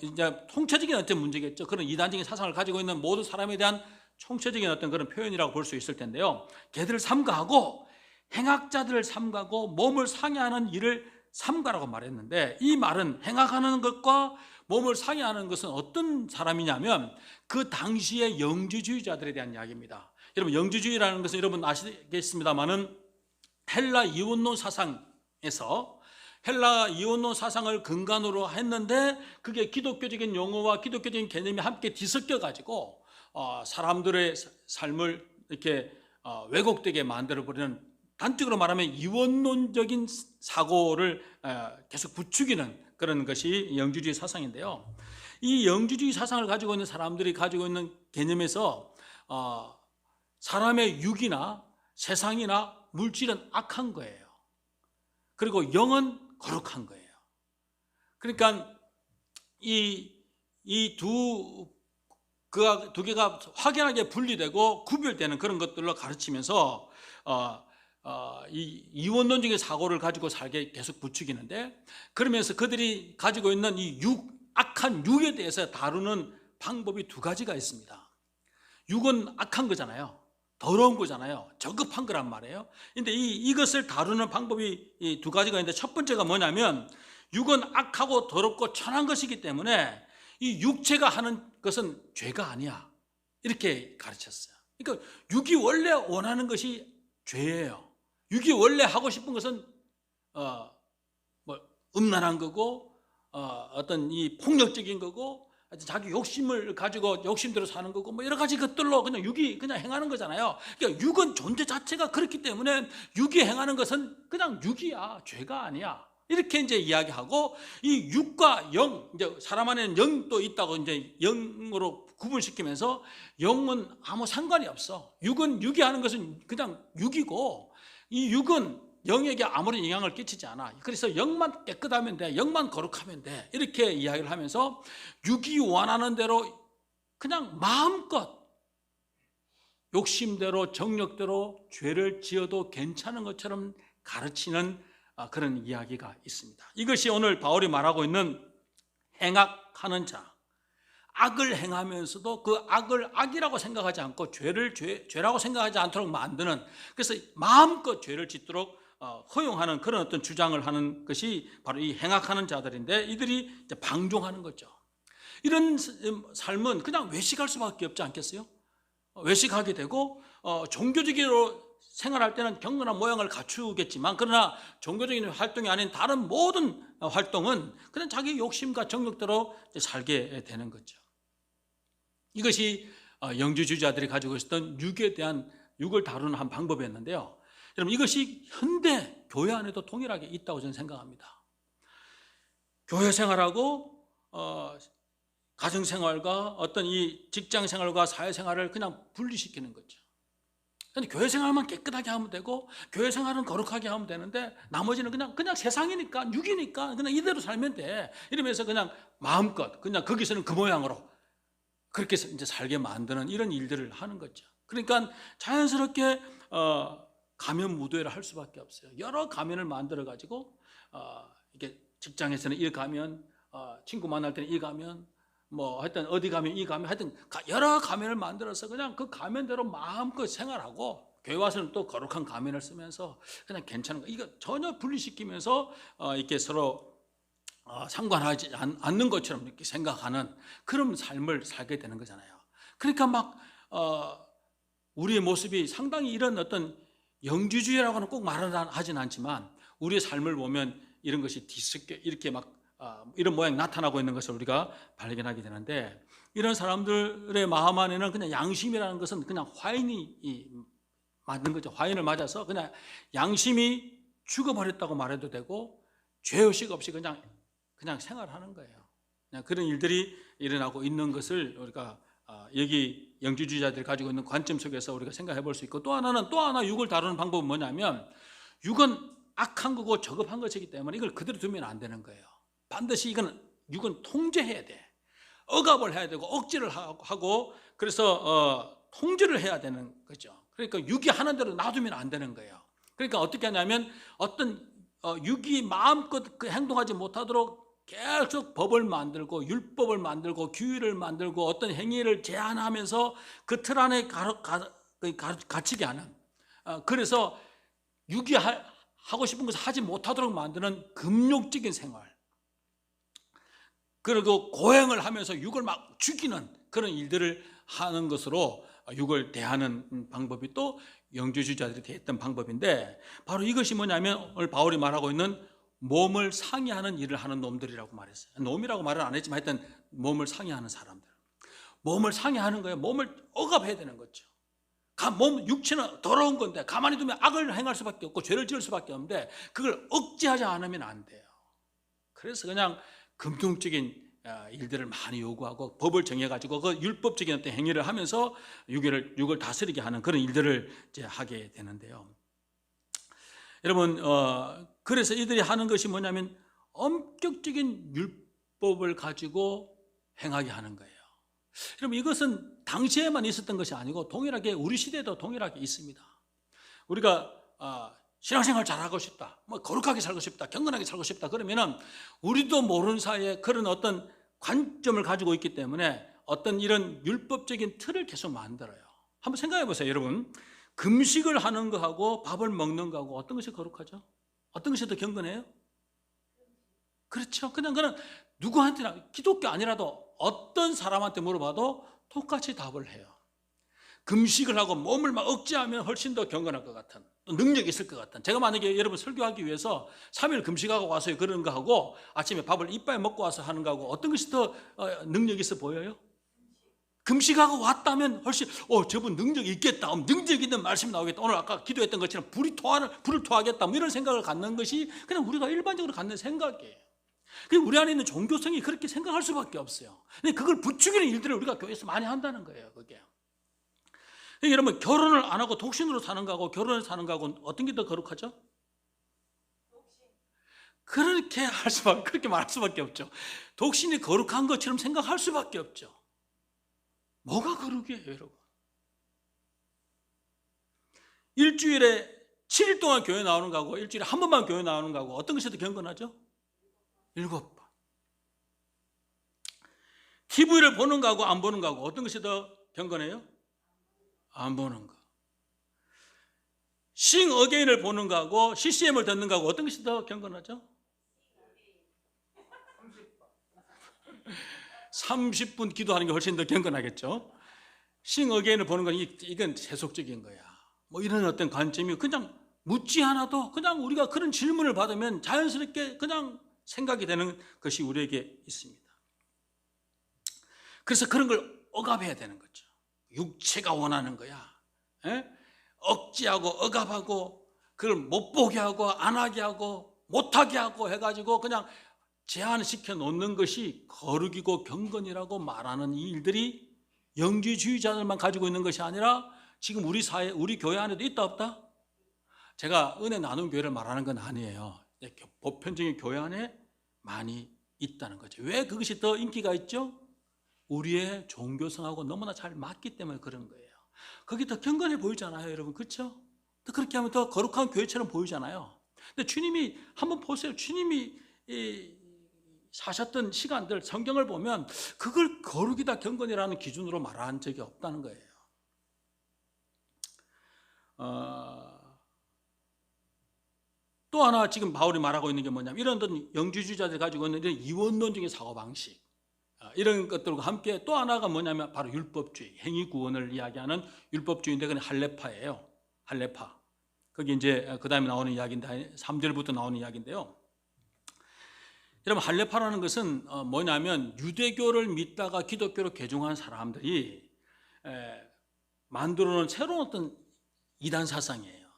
이제 통체적인 어떤 문제겠죠. 그런 이단적인 사상을 가지고 있는 모든 사람에 대한 총체적인 어떤 그런 표현이라고 볼 수 있을 텐데요. 개들을 삼가하고 행악자들을 삼가하고 몸을 상해하는 일을 삼가라고 말했는데, 이 말은 행악하는 것과 몸을 상해하는 것은 어떤 사람이냐면 그 당시의 영주주의자들에 대한 이야기입니다. 여러분, 영주주의라는 것은 여러분 아시겠습니다만은 헬라 이원론 사상에서 헬라 이원론 사상을 근간으로 했는데, 그게 기독교적인 용어와 기독교적인 개념이 함께 뒤섞여 가지고 사람들의 삶을 이렇게 왜곡되게 만들어 버리는, 단적으로 말하면 이원론적인 사고를 계속 부추기는 그런 것이 영주주의 사상인데요. 이 영주주의 사상을 가지고 있는 사람들이 가지고 있는 개념에서 사람의 육이나 세상이나 물질은 악한 거예요. 그리고 영은 거룩한 거예요. 그러니까 이 두 개가 확연하게 분리되고 구별되는 그런 것들로 가르치면서 이 이원론적인 사고를 가지고 살게 계속 부추기는데, 그러면서 그들이 가지고 있는 이 악한 육에 대해서 다루는 방법이 두 가지가 있습니다. 육은 악한 거잖아요. 더러운 거잖아요. 저급한 거란 말이에요. 근데 이것을 다루는 방법이 이 두 가지가 있는데, 첫 번째가 뭐냐면 육은 악하고 더럽고 천한 것이기 때문에 이 육체가 하는 것은 죄가 아니야, 이렇게 가르쳤어요. 그러니까 육이 원래 원하는 것이 죄예요. 육이 원래 하고 싶은 것은 뭐 음란한 거고 어떤 이 폭력적인 거고 자기 욕심을 가지고 욕심대로 사는 거고 뭐 여러 가지 것들로 그냥 육이 그냥 행하는 거잖아요. 그러니까 육은 존재 자체가 그렇기 때문에 육이 행하는 것은 그냥 육이야, 죄가 아니야, 이렇게 이제 이야기하고, 이 육과 영, 이제 사람 안에는 영도 있다고 이제 영으로 구분시키면서 영은 아무 상관이 없어. 육이 하는 것은 그냥 육이고, 이 육은 영에게 아무런 영향을 끼치지 않아. 그래서 영만 깨끗하면 돼, 영만 거룩하면 돼, 이렇게 이야기를 하면서 육이 원하는 대로 그냥 마음껏 욕심대로 정력대로 죄를 지어도 괜찮은 것처럼 가르치는 그런 이야기가 있습니다. 이것이 오늘 바울이 말하고 있는 행악하는 자, 악을 행하면서도 그 악을 악이라고 생각하지 않고 죄를 죄라고 생각하지 않도록 만드는, 그래서 마음껏 죄를 짓도록 허용하는 그런 어떤 주장을 하는 것이 바로 이 행악하는 자들인데, 이들이 이제 방종하는 거죠. 이런 삶은 그냥 외식할 수밖에 없지 않겠어요? 외식하게 되고 종교적으로 생활할 때는 경건한 모양을 갖추겠지만, 그러나 종교적인 활동이 아닌 다른 모든 활동은 그냥 자기 욕심과 정욕대로 살게 되는 거죠. 이것이 영주주의자들이 가지고 있었던 육을 다루는 한 방법이었는데요. 여러분, 이것이 현대 교회 안에도 동일하게 있다고 저는 생각합니다. 교회 생활하고 가정생활과 어떤 이 직장생활과 사회생활을 그냥 분리시키는 거죠. 근데 교회 생활만 깨끗하게 하면 되고 교회 생활은 거룩하게 하면 되는데, 나머지는 그냥 세상이니까, 육이니까 그냥 이대로 살면 돼, 이러면서 그냥 마음껏 그냥 거기서는 그 모양으로 그렇게 이제 살게 만드는 이런 일들을 하는 거죠. 그러니까 자연스럽게 가면 무도회를 할 수밖에 없어요. 여러 가면을 만들어 가지고 이게 직장에서는 이 가면, 친구 만날 때는 이 가면, 뭐 하여튼 어디 가면 이 가면, 하여튼 여러 가면을 만들어서 그냥 그 가면대로 마음껏 생활하고, 교회 와서는 또 거룩한 가면을 쓰면서 그냥 괜찮은 거, 이거 전혀 분리시키면서 이렇게 서로 상관하지 않는 것처럼 이렇게 생각하는 그런 삶을 살게 되는 거잖아요. 그러니까 막 우리의 모습이 상당히 이런 어떤 영주주의라고는 꼭 말하진 않지만, 우리의 삶을 보면 이런 것이 뒤섞여 이렇게 막 이런 모양이 나타나고 있는 것을 우리가 발견하게 되는데, 이런 사람들의 마음 안에는 그냥 양심이라는 것은 그냥 화인이 맞는 거죠. 화인을 맞아서 그냥 양심이 죽어버렸다고 말해도 되고, 죄의식 없이 그냥 생활하는 거예요. 그냥 그런 일들이 일어나고 있는 것을 우리가 여기 영주주의자들이 가지고 있는 관점 속에서 우리가 생각해 볼 수 있고, 또 하나 육을 다루는 방법은 뭐냐면, 육은 악한 거고 저급한 것이기 때문에 이걸 그대로 두면 안 되는 거예요. 반드시 육은 통제해야 돼. 억압을 해야 되고 억지를 하고, 그래서 통제를 해야 되는 거죠. 그러니까 육이 하는 대로 놔두면 안 되는 거예요. 그러니까 어떻게 하냐면, 어떤 육이 마음껏 행동하지 못하도록 계속 법을 만들고 율법을 만들고 규율을 만들고 어떤 행위를 제한하면서 그 틀 안에 갇히게 하는, 그래서 하고 싶은 것을 하지 못하도록 만드는 금욕적인 생활, 그리고 고행을 하면서 육을 막 죽이는 그런 일들을 하는 것으로 육을 대하는 방법이 또 영주주의자들이 대했던 방법인데, 바로 이것이 뭐냐면 오늘 바울이 말하고 있는 몸을 상해하는 일을 하는 놈들이라고 말했어요. 놈이라고 말은 안 했지만 하여튼 몸을 상해하는 사람들, 몸을 상해하는 거예요. 몸을 억압해야 되는 거죠. 육체는 더러운 건데 가만히 두면 악을 행할 수밖에 없고 죄를 지을 수밖에 없는데 그걸 억제하지 않으면 안 돼요. 그래서 그냥 금융적인 일들을 많이 요구하고 법을 정해가지고 그 율법적인 어떤 행위를 하면서 육을 다스리게 하는 그런 일들을 이제 하게 되는데요. 여러분, 그래서 이들이 하는 것이 뭐냐면 엄격적인 율법을 가지고 행하게 하는 거예요. 여러분, 이것은 당시에만 있었던 것이 아니고 동일하게 우리 시대에도 동일하게 있습니다. 우리가 신앙생활 잘하고 싶다, 거룩하게 살고 싶다, 경건하게 살고 싶다 그러면은 우리도 모르는 사이에 그런 어떤 관점을 가지고 있기 때문에 어떤 이런 율법적인 틀을 계속 만들어요. 한번 생각해 보세요, 여러분. 금식을 하는 거하고 밥을 먹는 거하고 어떤 것이 거룩하죠? 어떤 것이 더 경건해요? 그렇죠. 그냥 누구한테나, 기독교 아니라도 어떤 사람한테 물어봐도 똑같이 답을 해요. 금식을 하고 몸을 막 억제하면 훨씬 더 경건할 것 같은, 또 능력이 있을 것 같은. 제가 만약에 여러분 설교하기 위해서 3일 금식하고 와서 그런 거 하고 아침에 밥을 이빨 먹고 와서 하는 거하고 어떤 것이 더 능력이 있어 보여요? 금식하고 왔다면 훨씬 저분 능력이 있겠다, 능력 있는 말씀이 나오겠다, 오늘 아까 기도했던 것처럼 불을 토하겠다, 뭐 이런 생각을 갖는 것이 그냥 우리가 일반적으로 갖는 생각이에요. 우리 안에 있는 종교성이 그렇게 생각할 수밖에 없어요. 근데 그걸 부추기는 일들을 우리가 교회에서 많이 한다는 거예요. 그게. 여러분, 결혼을 안 하고 독신으로 사는 거하고 결혼을 사는 거하고 어떤 게 더 거룩하죠? 그렇게 말할 수밖에 없죠. 독신이 거룩한 것처럼 생각할 수밖에 없죠. 뭐가 거룩이에요, 여러분? 일주일에 7일 동안 교회 나오는 거하고 일주일에 한 번만 교회 나오는 거하고 어떤 것이 더 경건하죠? 7번. TV를 보는 거하고 안 보는 거하고 어떤 것이 더 경건해요? 안 보는 거. 싱 어게인을 보는 거하고 CCM을 듣는 거하고 어떤 것이 더 경건하죠? 30분 기도하는 게 훨씬 더 경건하겠죠. 싱 어게인을 보는 건 이건 세속적인 거야. 뭐 이런 어떤 관점이 그냥 묻지 않아도 그냥 우리가 그런 질문을 받으면 자연스럽게 그냥 생각이 되는 것이 우리에게 있습니다. 그래서 그런 걸 억압해야 되는 거죠. 육체가 원하는 거야. 억지하고 억압하고 그걸 못 보게 하고 안 하게 하고 못하게 하고 해가지고 그냥 제한시켜 놓는 것이 거룩이고 경건이라고 말하는 이 일들이 영지주의자들만 가지고 있는 것이 아니라 지금 우리 사회, 우리 교회 안에도 있다 없다? 제가 은혜 나눔 교회를 말하는 건 아니에요. 보편적인 교회 안에 많이 있다는 거죠. 왜 그것이 더 인기가 있죠? 우리의 종교성하고 너무나 잘 맞기 때문에 그런 거예요. 그게 더 경건해 보이잖아요, 여러분. 그렇죠? 또 그렇게 하면 더 거룩한 교회처럼 보이잖아요. 근데 주님이 한번 보세요. 주님이 사셨던 시간들 성경을 보면 그걸 거룩이다, 경건이라는 기준으로 말한 적이 없다는 거예요. 또 하나 지금 바울이 말하고 있는 게 뭐냐면 이런 영지주의자들이 가지고 있는 이런 이원론적인 사고방식, 이런 것들과 함께 또 하나가 뭐냐면 바로 율법주의, 행위구원을 이야기하는 율법주의인데 그건 할레파예요. 할레파. 거기 이제 그 다음에 나오는 이야기인데 3절부터 나오는 이야기인데요. 여러분, 할레파라는 것은 뭐냐면 유대교를 믿다가 기독교로 개종한 사람들이 만들어놓은 새로운 어떤 이단 사상이에요.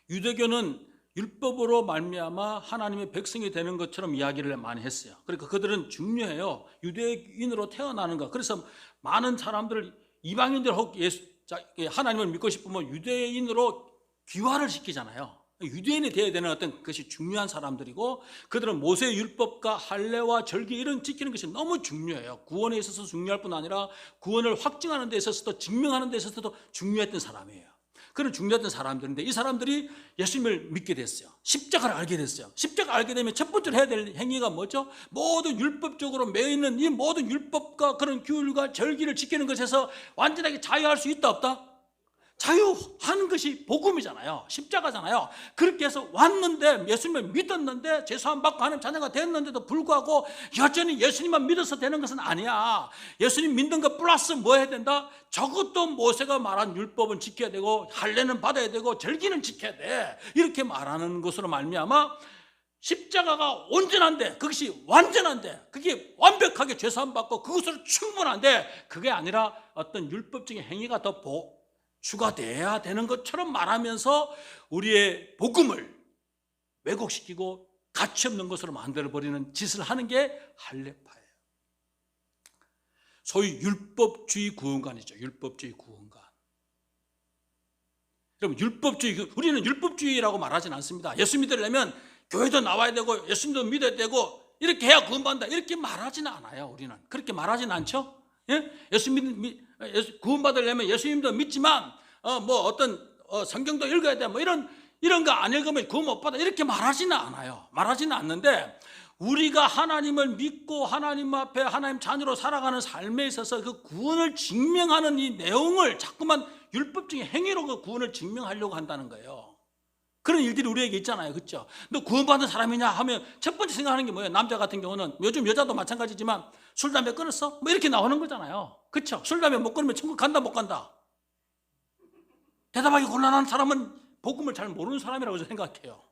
유대교는 율법으로 말미암아 하나님의 백성이 되는 것처럼 이야기를 많이 했어요. 그러니까 그들은 중요해요. 유대인으로 태어나는 것. 그래서 많은 사람들을 이방인들 혹 하나님을 믿고 싶으면 유대인으로 귀화를 시키잖아요. 유대인이 되어야 되는 어떤 것이 중요한 사람들이고 그들은 모세의 율법과 할례와 절기 이런 지키는 것이 너무 중요해요. 구원에 있어서 중요할 뿐 아니라 구원을 확증하는 데 있어서도 증명하는 데 있어서도 중요했던 사람이에요. 그런 중요했던 사람들인데 이 사람들이 예수님을 믿게 됐어요. 십자가를 알게 됐어요. 십자가를 알게 되면 첫 번째로 해야 될 행위가 뭐죠? 모든 율법적으로 매여 있는 이 모든 율법과 그런 규율과 절기를 지키는 것에서 완전하게 자유할 수 있다 없다? 자유하는 것이 복음이잖아요. 십자가잖아요. 그렇게 해서 왔는데 예수님을 믿었는데 죄사함 받고 하나님 자녀가 됐는데도 불구하고 여전히 예수님만 믿어서 되는 것은 아니야. 예수님 믿는 것 플러스 뭐 해야 된다? 저것도 모세가 말한 율법은 지켜야 되고 할례는 받아야 되고 절기는 지켜야 돼. 이렇게 말하는 것으로 말미암아 십자가가 온전한데, 그것이 완전한데, 그게 완벽하게 죄사함 받고 그것으로 충분한데, 그게 아니라 어떤 율법적인 행위가 더 추가돼야 되는 것처럼 말하면서 우리의 복음을 왜곡시키고 가치 없는 것으로 만들어버리는 짓을 하는 게 할례파예요. 소위 율법주의 구원관이죠. 율법주의 구원관. 여러분, 우리는 율법주의라고 말하지는 않습니다. 예수 믿으려면 교회도 나와야 되고 예수님도 믿어야 되고 이렇게 해야 구원받는다 이렇게 말하지는 않아요. 우리는 그렇게 말하지는 않죠. 예? 구원받으려면 예수님도 믿지만 성경도 읽어야 돼 이런 거 안 읽으면 구원 못 받아 이렇게 말하지는 않아요. 말하지는 않는데 우리가 하나님을 믿고 하나님 앞에 하나님 자녀로 살아가는 삶에 있어서 그 구원을 증명하는 이 내용을 자꾸만 율법적인 행위로 그 구원을 증명하려고 한다는 거예요. 그런 일들이 우리에게 있잖아요. 그렇죠? 너 구원받은 사람이냐 하면 첫 번째 생각하는 게 뭐예요? 남자 같은 경우는 요즘 여자도 마찬가지지만 술, 담배 끊었어? 이렇게 나오는 거잖아요. 그렇죠? 술, 담배 못 끊으면 천국 간다 못 간다? 대답하기 곤란한 사람은 복음을 잘 모르는 사람이라고 생각해요.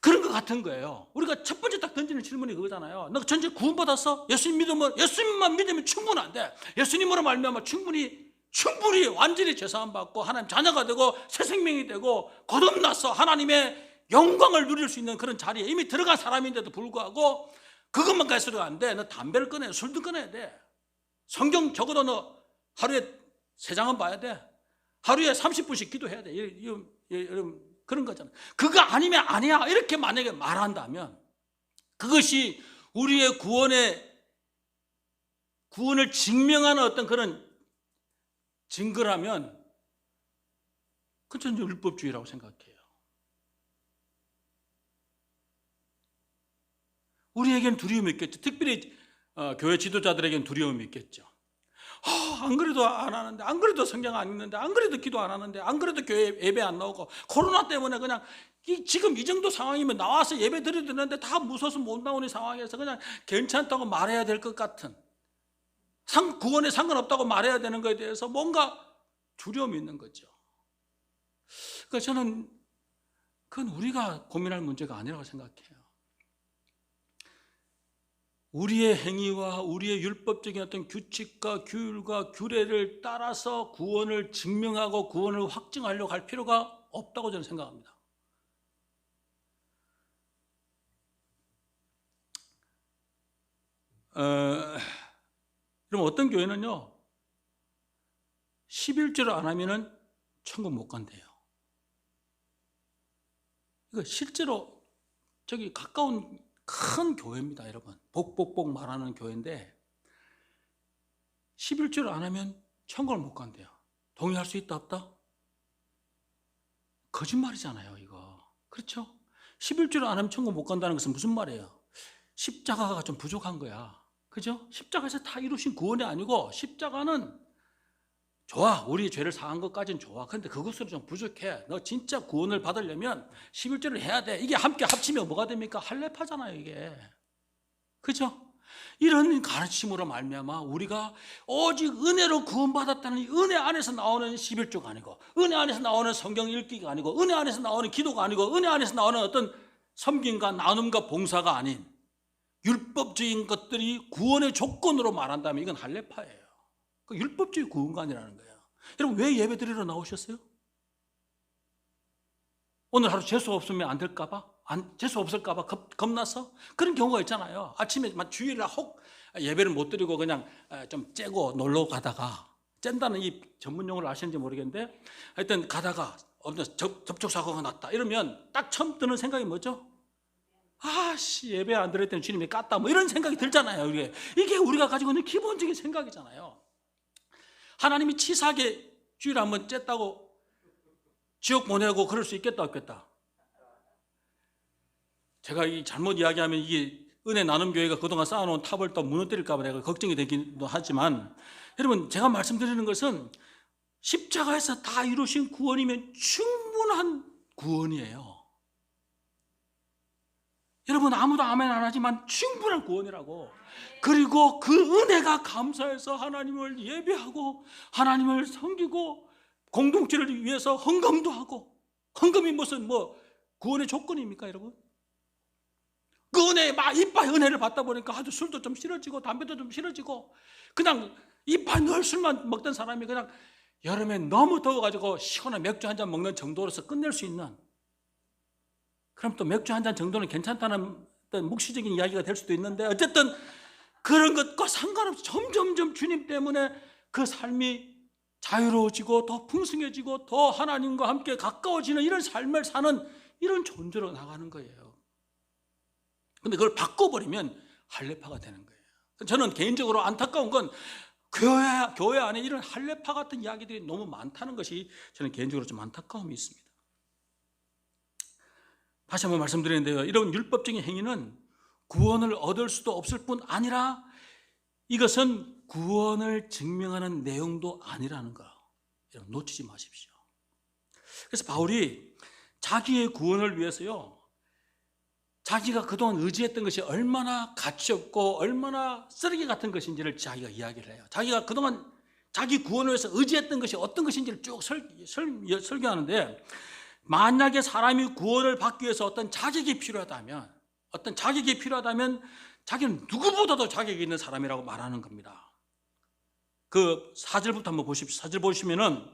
그런 것 같은 거예요. 우리가 첫 번째 딱 던지는 질문이 그거잖아요. 너 전체 구원받았어? 예수님만 믿으면 충분한데 예수님으로 말미암아 충분히 완전히 죄사함 받고 하나님 자녀가 되고 새 생명이 되고 거듭나서 하나님의 영광을 누릴 수 있는 그런 자리에 이미 들어간 사람인데도 불구하고 그것만 가서도 안 돼. 너 담배를 끊어야 돼. 술도 끊어야 돼. 성경 적어도 너 하루에 3장은 봐야 돼. 하루에 30분씩 기도해야 돼. 여러분 그런 거잖아요. 그거 아니면 아니야 이렇게 만약에 말한다면 그것이 우리의 구원을 증명하는 어떤 그런 증거라면 그건 율법주의라고 생각해요. 우리에겐 두려움이 있겠죠. 특별히 교회 지도자들에겐 두려움이 있겠죠. 안 그래도 안 하는데, 안 그래도 성경 안 읽는데, 안 그래도 기도 안 하는데, 안 그래도 교회 예배 안 나오고 코로나 때문에 그냥 지금 이 정도 상황이면 나와서 예배 드려야 되는데 다 무서워서 못 나오는 상황에서 그냥 괜찮다고 말해야 될 것 같은 구원에 상관없다고 말해야 되는 것에 대해서 뭔가 두려움이 있는 거죠. 그러니까 저는 그건 우리가 고민할 문제가 아니라고 생각해요. 우리의 행위와 우리의 율법적인 어떤 규칙과 규율과 규례를 따라서 구원을 증명하고 구원을 확증하려고 할 필요가 없다고 저는 생각합니다. 그럼 어떤 교회는요 11조를 안 하면은 천국 못 간대요. 이거 실제로 저기 가까운 큰 교회입니다, 여러분. 복복복 말하는 교회인데 11조를 안 하면 천국을 못 간대요. 동의할 수 있다 없다? 거짓말이잖아요, 이거. 그렇죠? 11조를 안 하면 천국 못 간다는 것은 무슨 말이에요? 십자가가 좀 부족한 거야. 그죠? 십자가에서 다 이루신 구원이 아니고 십자가는 좋아. 우리 죄를 사한 것까지는 좋아. 그런데 그것으로 좀 부족해. 너 진짜 구원을 받으려면 11조를 해야 돼. 이게 함께 합치면 뭐가 됩니까? 할례파잖아요, 이게. 그죠? 이런 가르침으로 말미암아 우리가 오직 은혜로 구원받았다는 이 은혜 안에서 나오는 11조가 아니고 은혜 안에서 나오는 성경 읽기가 아니고 은혜 안에서 나오는 기도가 아니고 은혜 안에서 나오는 어떤 섬김과 나눔과 봉사가 아닌 율법적인 것들이 구원의 조건으로 말한다면 이건 할례파예요. 그 율법주의 구원관이라는 거예요. 여러분 왜 예배 드리러 나오셨어요? 오늘 하루 재수 없으면 안 될까 봐? 재수 없을까 봐 겁나서? 그런 경우가 있잖아요. 아침에 주일날 혹 예배를 못 드리고 그냥 좀 째고 놀러 가다가 짠다는 이 전문 용어를 아시는지 모르겠는데 하여튼 가다가 접촉사고가 났다 이러면 딱 처음 드는 생각이 뭐죠? 예배 안 드릴 때는 주님이 깠다 뭐 이런 생각이 들잖아요. 이게 우리가 가지고 있는 기본적인 생각이잖아요. 하나님이 치사하게 주일에 한번 쬐다고 지옥 보내고 그럴 수 있겠다 없겠다? 제가 이 잘못 이야기하면 이게 은혜 나눔 교회가 그동안 쌓아놓은 탑을 또 무너뜨릴까 봐 내가 걱정이 되기도 하지만, 여러분 제가 말씀드리는 것은 십자가에서 다 이루신 구원이면 충분한 구원이에요. 여러분 아무도 아멘 안 하지만 충분한 구원이라고. 그리고 그 은혜가 감사해서 하나님을 예배하고 하나님을 섬기고 공동체를 위해서 헌금도 하고. 헌금이 무슨 구원의 조건입니까 여러분? 그 은혜 막 이빨 은혜를 받다 보니까 아주 술도 좀 싫어지고 담배도 좀 싫어지고, 그냥 이빨 늘 술만 먹던 사람이 그냥 여름에 너무 더워가지고 시원한 맥주 한 잔 먹는 정도로서 끝낼 수 있는, 그럼 또 맥주 한 잔 정도는 괜찮다는 어떤 묵시적인 이야기가 될 수도 있는데, 어쨌든 그런 것과 상관없이 점점점 주님 때문에 그 삶이 자유로워지고 더 풍성해지고 더 하나님과 함께 가까워지는 이런 삶을 사는 이런 존재로 나가는 거예요. 근데 그걸 바꿔버리면 할례파가 되는 거예요. 저는 개인적으로 안타까운 건 교회 안에 이런 할례파 같은 이야기들이 너무 많다는 것이 저는 개인적으로 좀 안타까움이 있습니다. 다시 한번 말씀드리는데요, 이런 율법적인 행위는 구원을 얻을 수도 없을 뿐 아니라 이것은 구원을 증명하는 내용도 아니라는 거 여러분 놓치지 마십시오. 그래서 바울이 자기의 구원을 위해서요, 자기가 그동안 의지했던 것이 얼마나 가치없고 얼마나 쓰레기 같은 것인지를 자기가 이야기를 해요. 자기가 그동안 자기 구원을 위해서 의지했던 것이 어떤 것인지를 쭉 설교하는데, 만약에 사람이 구원을 받기 위해서 어떤 자격이 필요하다면 자기는 누구보다도 자격이 있는 사람이라고 말하는 겁니다. 그 4절부터 한번 보십시오. 4절 보시면은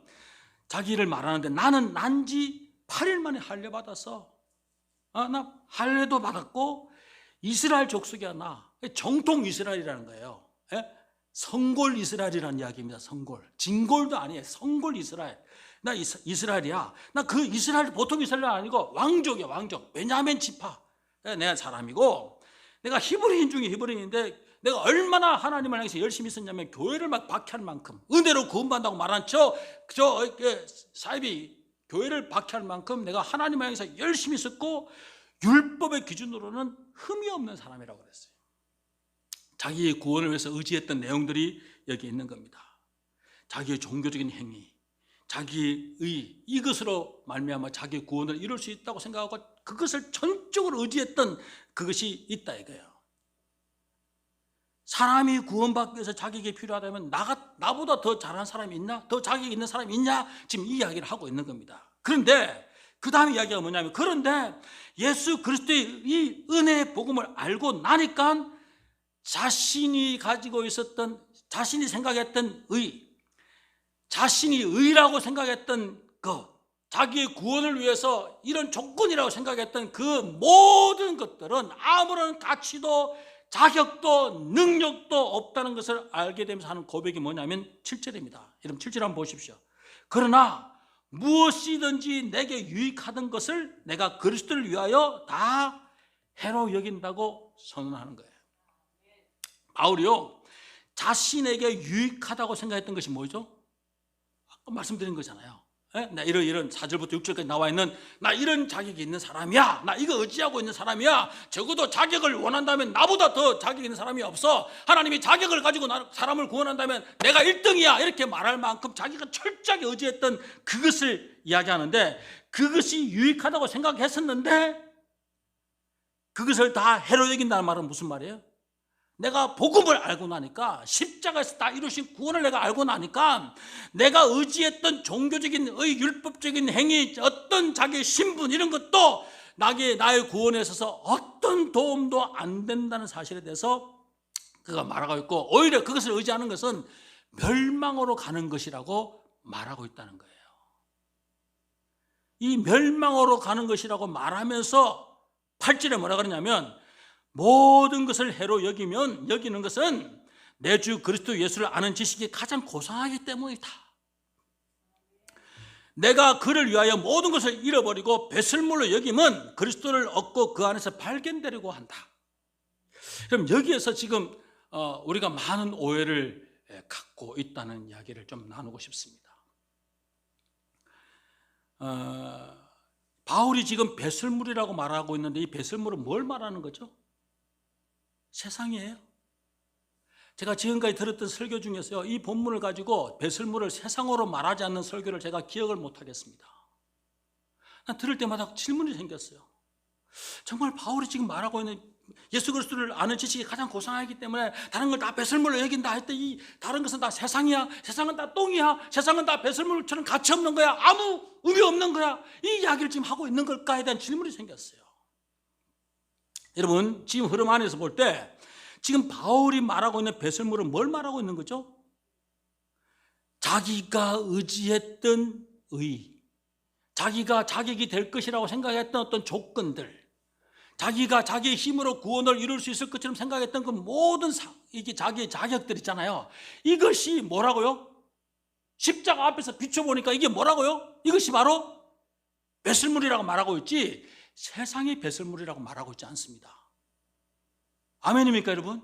자기를 말하는데, 나는 난지 8일 만에 할례 받아서 나 할례도 받았고 이스라엘 족속이야. 나 정통 이스라엘이라는 거예요. 성골 이스라엘이라는 이야기입니다. 성골, 진골도 아니에요. 성골 이스라엘. 나 이스라엘이야. 나 그 이스라엘 보통 이스라엘 아니고 왕족이야. 왕족. 베냐민 지파 내가 사람이고, 내가 히브리인 중에 히브리인인데 내가 얼마나 하나님을 향해서 열심히 있었냐면 교회를 막 박해할 만큼, 은혜로 구원받는다고 말한 사입이 교회를 박해할 만큼 내가 하나님을 향해서 열심히 있었고 율법의 기준으로는 흠이 없는 사람이라고 그랬어요. 자기의 구원을 위해서 의지했던 내용들이 여기 있는 겁니다. 자기의 종교적인 행위, 자기의 의, 이것으로 말미암아 자기의 구원을 이룰 수 있다고 생각하고 그것을 전적으로 의지했던 그것이 있다 이거예요. 사람이 구원받기 위해서 자격이 필요하다면 나보다 더 잘하는 사람이 있나? 더 자격이 있는 사람이 있냐? 지금 이 이야기를 하고 있는 겁니다. 그런데 그 다음 이야기가 뭐냐면, 그런데 예수 그리스도의 이 은혜의 복음을 알고 나니까 자신이 가지고 있었던, 자신이 생각했던 자신이 의라고 생각했던 자기의 구원을 위해서 이런 조건이라고 생각했던 그 모든 것들은 아무런 가치도 자격도 능력도 없다는 것을 알게 되면서 하는 고백이 뭐냐면 7절입니다. 여러분 7절 한번 보십시오. 그러나 무엇이든지 내게 유익하던 것을 내가 그리스도를 위하여 다 해로 여긴다고 선언하는 거예요. 바울이요, 자신에게 유익하다고 생각했던 것이 뭐죠? 아까 말씀드린 거잖아요. 나 이런 4절부터 6절까지 나와 있는, 나 이런 자격이 있는 사람이야, 나 이거 의지하고 있는 사람이야, 적어도 자격을 원한다면 나보다 더 자격 있는 사람이 없어, 하나님이 자격을 가지고 사람을 구원한다면 내가 1등이야, 이렇게 말할 만큼 자기가 철저하게 의지했던 그것을 이야기하는데, 그것이 유익하다고 생각했었는데 그것을 다 해로 여긴다는 말은 무슨 말이에요? 내가 복음을 알고 나니까, 십자가에서 다 이루신 구원을 내가 알고 나니까, 내가 의지했던 종교적인 율법적인 행위, 어떤 자기의 신분 이런 것도 나의 구원에 있어서 어떤 도움도 안 된다는 사실에 대해서 그가 말하고 있고, 오히려 그것을 의지하는 것은 멸망으로 가는 것이라고 말하고 있다는 거예요. 이 멸망으로 가는 것이라고 말하면서 8절에 뭐라 그러냐면, 모든 것을 해로 여기는 것은 내 주 그리스도 예수를 아는 지식이 가장 고상하기 때문이다. 내가 그를 위하여 모든 것을 잃어버리고 배설물로 여김은 그리스도를 얻고 그 안에서 발견되려고 한다. 그럼 여기에서 지금 우리가 많은 오해를 갖고 있다는 이야기를 좀 나누고 싶습니다. 바울이 지금 배설물이라고 말하고 있는데 이 배설물은 뭘 말하는 거죠? 세상이에요. 제가 지금까지 들었던 설교 중에서요, 이 본문을 가지고 배설물을 세상으로 말하지 않는 설교를 제가 기억을 못 하겠습니다. 난 들을 때마다 질문이 생겼어요. 정말 바울이 지금 말하고 있는 예수 그리스도를 아는 지식이 가장 고상하기 때문에 다른 걸 다 배설물로 여긴다 할 때 이 다른 것은 다 세상이야, 세상은 다 똥이야, 세상은 다 배설물처럼 가치 없는 거야, 아무 의미 없는 거야, 이 이야기를 지금 하고 있는 걸까에 대한 질문이 생겼어요. 여러분, 지금 흐름 안에서 볼 때 지금 바울이 말하고 있는 배설물은 뭘 말하고 있는 거죠? 자기가 의지했던 의, 자기가 자격이 될 것이라고 생각했던 어떤 조건들, 자기가 자기의 힘으로 구원을 이룰 수 있을 것처럼 생각했던 그 모든 이게 자기의 자격들 있잖아요. 이것이 뭐라고요? 십자가 앞에서 비춰보니까 이게 뭐라고요? 이것이 바로 배설물이라고 말하고 있지 세상의 배설물이라고 말하고 있지 않습니다. 아멘입니까 여러분?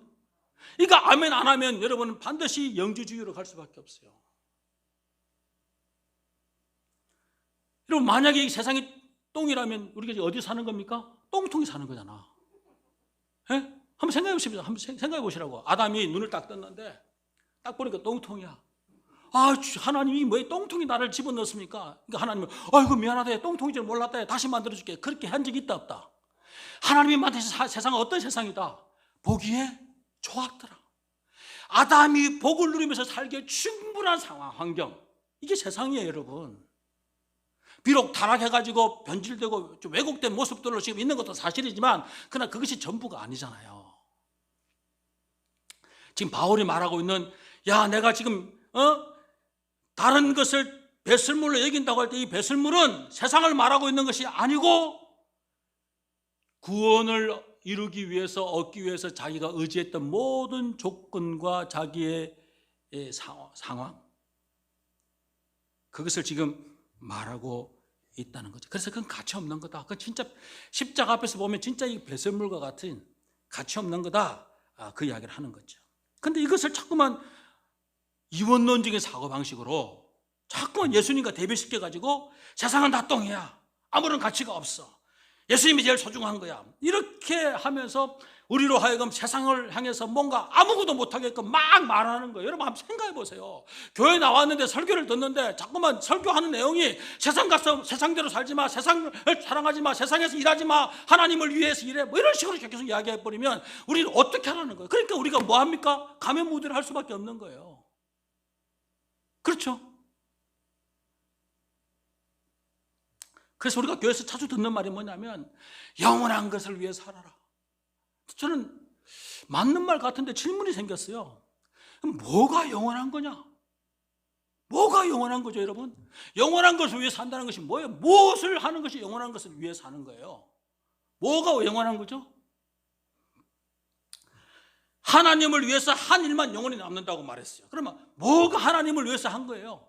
그러니까 아멘 안 하면 여러분은 반드시 영지주의로 갈 수밖에 없어요. 여러분, 만약에 이 세상이 똥이라면 우리가 어디 사는 겁니까? 똥통이 사는 거잖아. 예? 한번 생각해 보십시오. 한번 생각해 보시라고. 아담이 눈을 딱 떴는데 딱 보니까 똥통이야. 아, 하나님이 왜 똥통이 나를 집어넣습니까? 그러니까 하나님은 아이고 미안하다, 똥통인 줄 몰랐다, 다시 만들어줄게. 그렇게 한 적이 있다 없다? 하나님이 만드신 세상은 어떤 세상이다? 보기에 좋았더라. 아담이 복을 누리면서 살기에 충분한 상황, 환경, 이게 세상이에요 여러분. 비록 타락해가지고 변질되고 좀 왜곡된 모습들로 지금 있는 것도 사실이지만 그러나 그것이 전부가 아니잖아요. 지금 바울이 말하고 있는 야 내가 지금 다른 것을 배설물로 여긴다고 할 때 이 배설물은 세상을 말하고 있는 것이 아니고 구원을 이루기 위해서 얻기 위해서 자기가 의지했던 모든 조건과 자기의 상황, 그것을 지금 말하고 있다는 거죠. 그래서 그건 가치 없는 거다. 그건 진짜 십자가 앞에서 보면 진짜 이 배설물과 같은 가치 없는 거다. 그 이야기를 하는 거죠. 그런데 이것을 자꾸만 이원론적인 사고방식으로 자꾸만 예수님과 대비시켜가지고 세상은 다 똥이야, 아무런 가치가 없어, 예수님이 제일 소중한 거야, 이렇게 하면서 우리로 하여금 세상을 향해서 뭔가 아무것도 못하게끔 막 말하는 거예요. 여러분 한번 생각해 보세요. 교회 나왔는데 설교를 듣는데 자꾸만 설교하는 내용이 세상 가서 세상대로 살지 마, 세상을 사랑하지 마, 세상에서 일하지 마, 하나님을 위해서 일해, 뭐 이런 식으로 계속 이야기해 버리면 우리는 어떻게 하라는 거예요? 그러니까 우리가 뭐 합니까? 가면무대를 할 수밖에 없는 거예요. 그렇죠? 그래서 우리가 교회에서 자주 듣는 말이 뭐냐면 영원한 것을 위해 살아라. 저는 맞는 말 같은데 질문이 생겼어요. 그럼 뭐가 영원한 거냐? 뭐가 영원한 거죠 여러분? 영원한 것을 위해 산다는 것이 뭐예요? 무엇을 하는 것이 영원한 것을 위해 사는 거예요? 뭐가 영원한 거죠? 하나님을 위해서 한 일만 영원히 남는다고 말했어요. 그러면 뭐가 하나님을 위해서 한 거예요?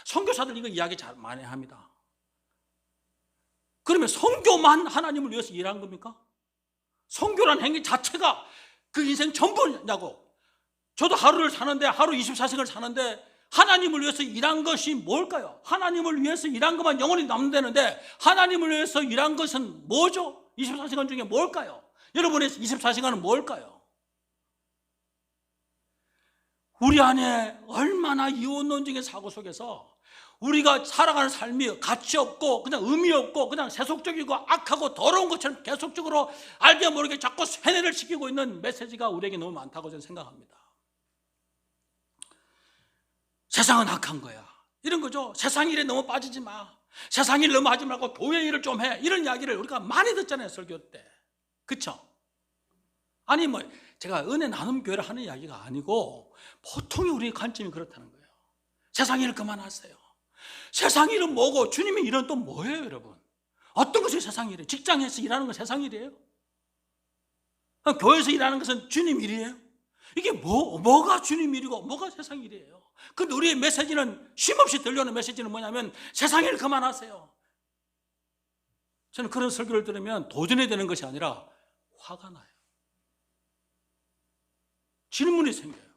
선교사들 이거 이야기 잘 많이 합니다. 그러면 선교만 하나님을 위해서 일한 겁니까? 선교란 행위 자체가 그 인생 전부냐고. 저도 하루를 사는데 하루 24시간을 사는데 하나님을 위해서 일한 것이 뭘까요? 하나님을 위해서 일한 것만 영원히 남는다는데 하나님을 위해서 일한 것은 뭐죠? 24시간 중에 뭘까요? 여러분의 24시간은 뭘까요? 우리 안에 얼마나 이원론적인 사고 속에서 우리가 살아가는 삶이 가치 없고 그냥 의미 없고 그냥 세속적이고 악하고 더러운 것처럼 계속적으로 알게 모르게 자꾸 세뇌를 시키고 있는 메시지가 우리에게 너무 많다고 저는 생각합니다. 세상은 악한 거야, 이런 거죠. 세상 일에 너무 빠지지 마, 세상 일 너무 하지 말고 교회 일을 좀 해, 이런 이야기를 우리가 많이 듣잖아요 설교 때. 그렇죠? 아니 뭐 제가 은혜 나눔 교회를 하는 이야기가 아니고 보통의 우리의 관점이 그렇다는 거예요. 세상 일을 그만하세요. 세상 일은 뭐고 주님의 일은 또 뭐예요 여러분? 어떤 것이 세상 일이에요? 직장에서 일하는 건 세상 일이에요? 교회에서 일하는 것은 주님 일이에요? 이게 뭐가 주님 일이고 뭐가 세상 일이에요? 근데 우리의 메시지는 쉼없이 들려오는 메시지는 뭐냐면 세상 일 그만하세요. 저는 그런 설교를 들으면 도전이 되는 것이 아니라 화가 나요. 질문이 생겨요.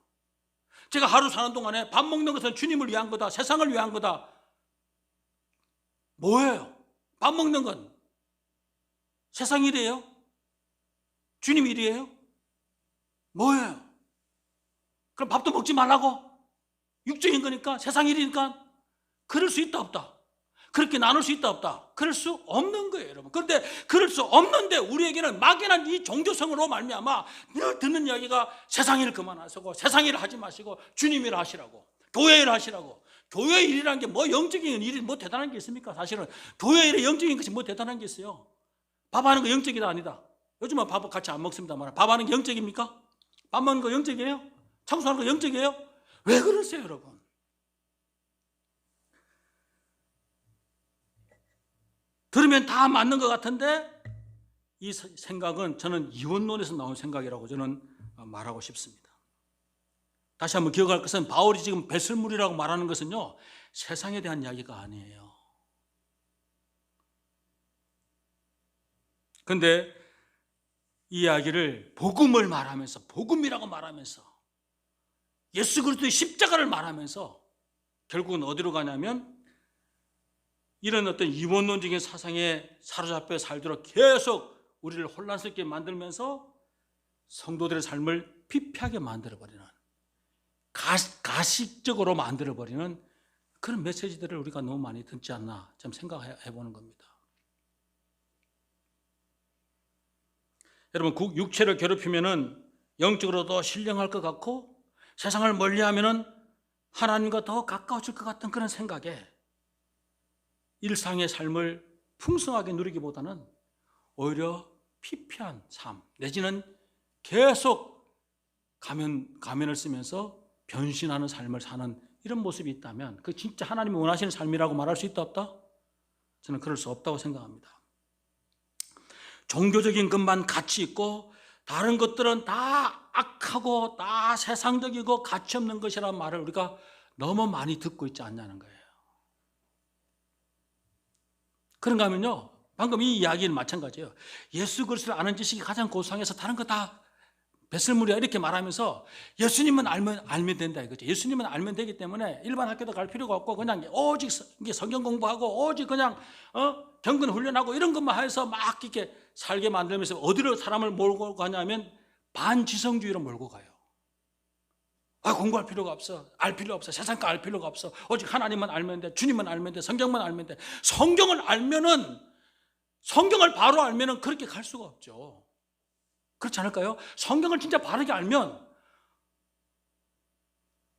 제가 하루 사는 동안에 밥 먹는 것은 주님을 위한 거다, 세상을 위한 거다, 뭐예요? 밥 먹는 건 세상 일이에요? 주님 일이에요? 뭐예요? 그럼 밥도 먹지 말라고? 육적인 거니까, 세상 일이니까. 그럴 수 있다 없다? 그렇게 나눌 수 있다 없다? 그럴 수 없는 거예요, 여러분. 그런데 그럴 수 없는데 우리에게는 막연한 이 종교성으로 말미암아 늘 듣는 이야기가 세상 일을 그만하시고, 세상 일을 하지 마시고 주님 일을 하시라고, 교회 일을 하시라고. 교회 일이라는 게 뭐 영적인 일이 뭐 대단한 게 있습니까? 사실은 교회 일에 영적인 것이 뭐 대단한 게 있어요? 밥하는 거 영적이다 아니다? 요즘은 밥 같이 안 먹습니다만, 밥하는 게 영적입니까? 밥 먹는 거 영적이에요? 청소하는 거 영적이에요? 왜 그러세요, 여러분? 들으면 다 맞는 것 같은데 이 생각은 저는 이원론에서 나온 생각이라고 저는 말하고 싶습니다. 다시 한번 기억할 것은, 바울이 지금 배설물이라고 말하는 것은요, 세상에 대한 이야기가 아니에요. 그런데 이 이야기를 복음을 말하면서, 복음이라고 말하면서, 예수 그리스도의 십자가를 말하면서 결국은 어디로 가냐면, 이런 어떤 이원론적인 사상에 사로잡혀 살도록 계속 우리를 혼란스럽게 만들면서 성도들의 삶을 피폐하게 만들어버리는, 가식적으로 만들어버리는 그런 메시지들을 우리가 너무 많이 듣지 않나 좀 생각해 보는 겁니다. 여러분, 육체를 괴롭히면은 영적으로도 신령할 것 같고, 세상을 멀리하면은 하나님과 더 가까워질 것 같은 그런 생각에 일상의 삶을 풍성하게 누리기보다는 오히려 피폐한 삶, 내지는 계속 가면을 쓰면서 변신하는 삶을 사는 이런 모습이 있다면, 그 진짜 하나님이 원하시는 삶이라고 말할 수 있다 없다? 저는 그럴 수 없다고 생각합니다. 종교적인 것만 가치 있고 다른 것들은 다 악하고 다 세상적이고 가치 없는 것이라는 말을 우리가 너무 많이 듣고 있지 않냐는 거예요. 그런가 하면요, 방금 이 이야기는 마찬가지예요. 예수 그리스도를 아는 지식이 가장 고상해서 다른 거 다 배설물이야 이렇게 말하면서, 예수님은 알면 된다 이거죠. 예수님은 알면 되기 때문에 일반 학교도 갈 필요가 없고 그냥 오직 성경 공부하고 오직 그냥 경건 훈련하고 이런 것만 해서 막 이렇게 살게 만들면서 어디로 사람을 몰고 가냐면 반지성주의로 몰고 가요. 공부할 필요가 없어, 알 필요 없어, 세상 거 알 필요가 없어, 오직 하나님만 알면 돼, 주님만 알면 돼, 성경만 알면 돼. 성경을 바로 알면은 그렇게 갈 수가 없죠. 그렇지 않을까요? 성경을 진짜 바르게 알면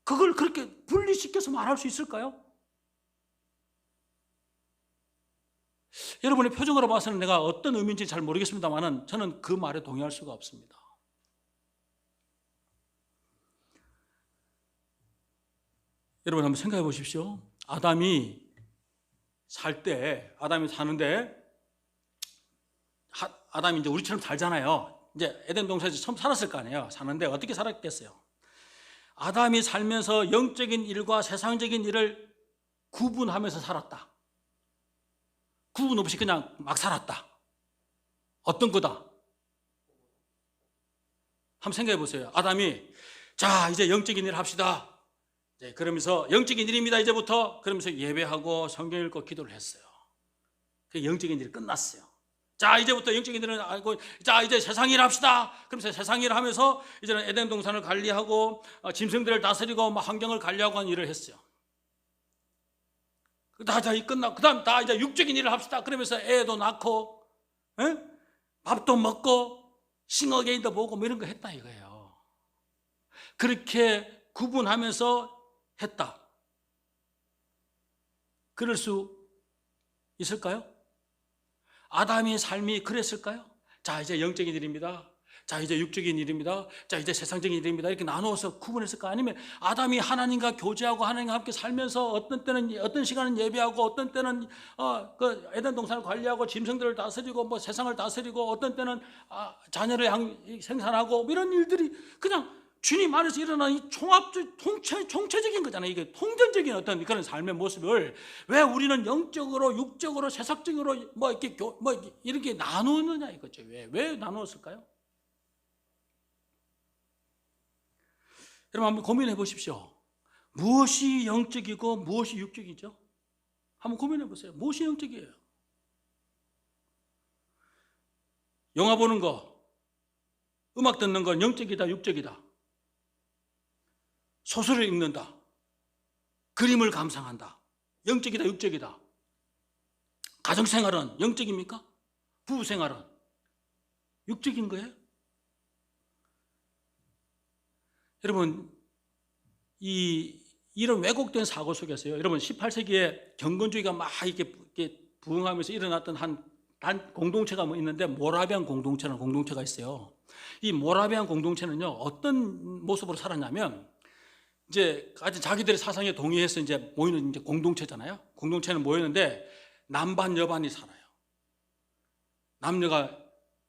그걸 그렇게 분리시켜서 말할 수 있을까요? 여러분의 표정으로 봐서는 내가 어떤 의미인지 잘 모르겠습니다만 저는 그 말에 동의할 수가 없습니다. 여러분 한번 생각해 보십시오. 아담이 사는데, 아담이 이제 우리처럼 살잖아요. 이제 에덴 동산에서 처음 살았을 거 아니에요. 사는데 어떻게 살았겠어요? 아담이 살면서 영적인 일과 세상적인 일을 구분하면서 살았다. 구분 없이 그냥 막 살았다. 어떤 거다? 한번 생각해 보세요. 아담이 자 이제 영적인 일 합시다. 그러면서 영적인 일입니다 이제부터. 그러면서 예배하고 성경 읽고 기도를 했어요. 그 영적인 일이 끝났어요. 자 이제부터 영적인 일은 알고, 자 이제 세상 일 합시다. 그러면서 세상 일을 하면서 이제는 에덴 동산을 관리하고 짐승들을 다스리고 환경을 관리하고 하는 일을 했어요. 다 끝나고 그다음 다 이제 육적인 일을 합시다. 그러면서 애도 낳고 밥도 먹고 싱어게인도 보고 뭐 이런 거 했다 이거예요. 그렇게 구분하면서 했다. 그럴 수 있을까요? 아담의 삶이 그랬을까요? 자 이제 영적인 일입니다. 자 이제 육적인 일입니다. 자 이제 세상적인 일입니다. 이렇게 나누어서 구분했을까? 아니면 아담이 하나님과 교제하고 하나님과 함께 살면서 어떤 시간은 예배하고 어떤 때는 그 에덴 동산을 관리하고 짐승들을 다스리고 뭐 세상을 다스리고 어떤 때는 자녀를 생산하고 뭐 이런 일들이 그냥 주님 안에서 일어나는 이 총체적인 거잖아요. 이게 통전적인 어떤 그런 삶의 모습을 왜 우리는 영적으로, 육적으로, 세상적으로 이렇게 나누느냐 이거죠. 왜 나누었을까요? 여러분 한번 고민해 보십시오. 무엇이 영적이고 무엇이 육적이죠? 한번 고민해 보세요. 무엇이 영적이에요? 영화 보는 거, 음악 듣는 건 영적이다, 육적이다. 소설을 읽는다, 그림을 감상한다, 영적이다, 육적이다. 가정생활은 영적입니까? 부부생활은 육적인 거예요? 여러분, 이런 왜곡된 사고 속에서요, 여러분 18세기에 경건주의가 막 이렇게 부흥하면서 일어났던 한 공동체가 뭐 있는데, 모라비안 공동체라는 공동체가 있어요. 이 모라비안 공동체는요, 어떤 모습으로 살았냐면, 이제 아주 자기들의 사상에 동의해서 이제 모이는 이제 공동체잖아요. 공동체는 모였는데 남반 여반이 살아요. 남녀가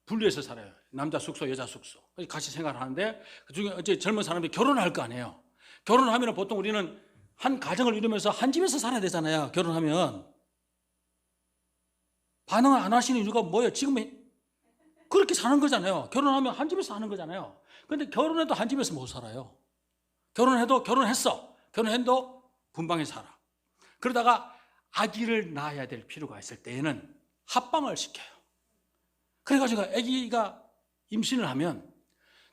분리해서 살아요. 남자 숙소, 여자 숙소. 같이 생활하는데 그중에 이제 젊은 사람이 결혼할 거 아니에요. 결혼하면 보통 우리는 한 가정을 이루면서 한 집에서 살아야 되잖아요. 결혼하면. 반응을 안 하시는 이유가 뭐예요? 지금 그렇게 사는 거잖아요. 결혼하면 한 집에서 사는 거잖아요. 그런데 결혼해도 한 집에서 못 살아요. 결혼해도 결혼해도 분방에 살아. 그러다가 아기를 낳아야 될 필요가 있을 때에는 합방을 시켜요. 그래가지고 아기가 임신을 하면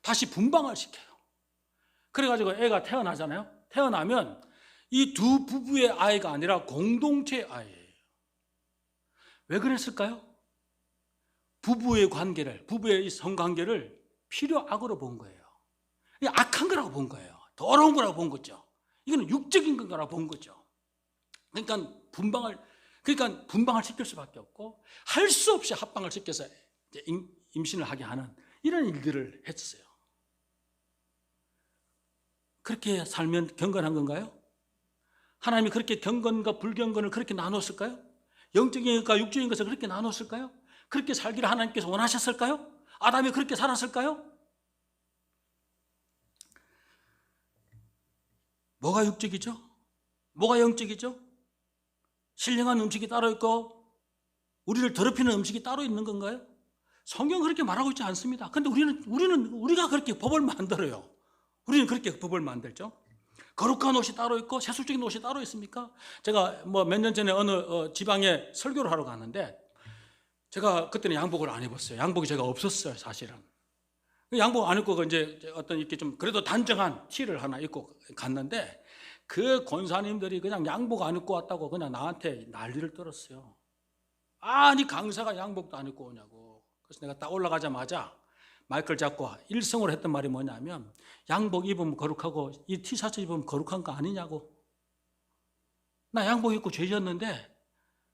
다시 분방을 시켜요. 그래가지고 애가 태어나잖아요. 태어나면 이 두 부부의 아이가 아니라 공동체의 아이예요. 왜 그랬을까요? 부부의 이 성관계를 필요악으로 본 거예요. 악한 거라고 본 거예요. 더러운 거라고 본 거죠. 이거는 육적인 거라고 본 거죠. 그러니까 분방을 시킬 수밖에 없고, 할 수 없이 합방을 시켜서 임신을 하게 하는 이런 일들을 했어요. 그렇게 살면 경건한 건가요? 하나님이 그렇게 경건과 불경건을 그렇게 나눴을까요? 영적인 것과 육적인 것을 그렇게 나눴을까요? 그렇게 살기를 하나님께서 원하셨을까요? 아담이 그렇게 살았을까요? 뭐가 육적이죠? 뭐가 영적이죠? 신령한 음식이 따로 있고 우리를 더럽히는 음식이 따로 있는 건가요? 성경은 그렇게 말하고 있지 않습니다. 그런데 우리가 그렇게 법을 만들어요. 우리는 그렇게 법을 만들죠. 거룩한 옷이 따로 있고 세속적인 옷이 따로 있습니까? 제가 몇 년 전에 어느 지방에 설교를 하러 갔는데, 제가 그때는 양복을 안 입었어요. 양복이 제가 없었어요, 사실은. 양복 안 입고 이제 어떤 이렇게 좀 그래도 단정한 티를 하나 입고 갔는데, 그 권사님들이 그냥 양복 안 입고 왔다고 그냥 나한테 난리를 떨었어요. 아니 강사가 양복도 안 입고 오냐고. 그래서 내가 딱 올라가자마자 마이크를 잡고 일성으로 했던 말이 뭐냐면, 양복 입으면 거룩하고 이 티셔츠 입으면 거룩한 거 아니냐고. 나 양복 입고 죄 지었는데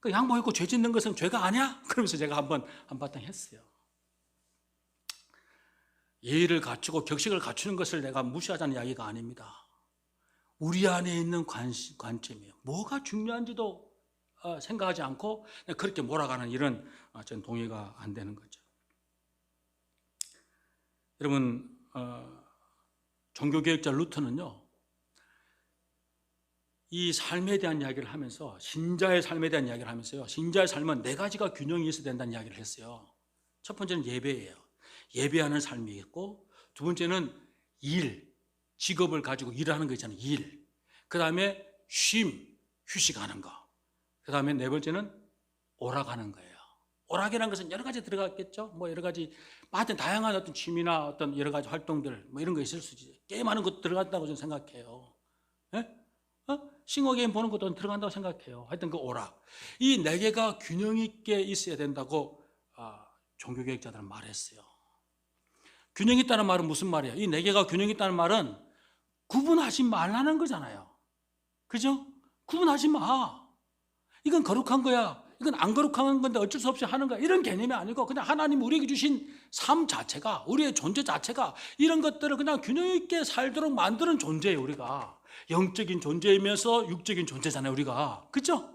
그 양복 입고 죄 짓는 것은 죄가 아니야? 그러면서 제가 한바탕 했어요. 예의를 갖추고 격식을 갖추는 것을 내가 무시하자는 이야기가 아닙니다. 우리 안에 있는 관점이에요. 뭐가 중요한지도 생각하지 않고 그렇게 몰아가는 일은 전 동의가 안 되는 거죠. 여러분, 종교개혁자 루터는요, 이 삶에 대한 이야기를 하면서, 신자의 삶에 대한 이야기를 하면서요, 신자의 삶은 네 가지가 균형이 있어야 된다는 이야기를 했어요. 첫 번째는 예배예요. 예배하는 삶이 있고, 두 번째는 직업을 가지고 일하는 거 있잖아요. 그 다음에 휴식하는 거. 그 다음에 네 번째는 오락하는 거예요. 오락이라는 것은 여러 가지 들어갔겠죠. 여러 가지, 하여튼 다양한 어떤 취미나 어떤 여러 가지 활동들, 이런 거 있을 수 있지. 게임하는 것도 들어간다고 저는 생각해요. 예? 싱어게임 보는 것도 들어간다고 생각해요. 하여튼 그 오락. 이 네 개가 균형 있게 있어야 된다고 종교개혁자들은 말했어요. 균형 있다는 말은 무슨 말이에요? 이 네 개가 균형 있다는 말은 구분하지 말라는 거잖아요. 그죠? 구분하지 마. 이건 거룩한 거야, 이건 안 거룩한 건데 어쩔 수 없이 하는 거야, 이런 개념이 아니고 그냥 하나님 우리에게 주신 삶 자체가, 우리의 존재 자체가 이런 것들을 그냥 균형 있게 살도록 만드는 존재예요. 우리가 영적인 존재이면서 육적인 존재잖아요. 우리가, 그렇죠?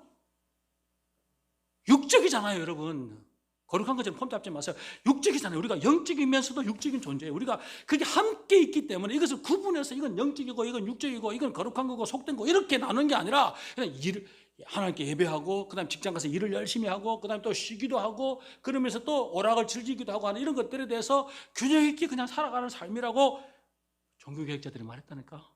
육적이잖아요. 여러분, 거룩한 것처럼 폼 잡지 마세요. 육적이잖아요. 우리가 영적이면서도 육적인 존재예요. 우리가 그게 함께 있기 때문에 이것을 구분해서 이건 영적이고 이건 육적이고 이건 거룩한 거고 속된 거 이렇게 나누는 게 아니라, 그냥 하나님께 예배하고 그다음 직장 가서 일을 열심히 하고 그다음 또 쉬기도 하고 그러면서 또 오락을 즐기기도 하고 하는 이런 것들에 대해서 균형 있게 그냥 살아가는 삶이라고 종교개혁자들이 말했다니까.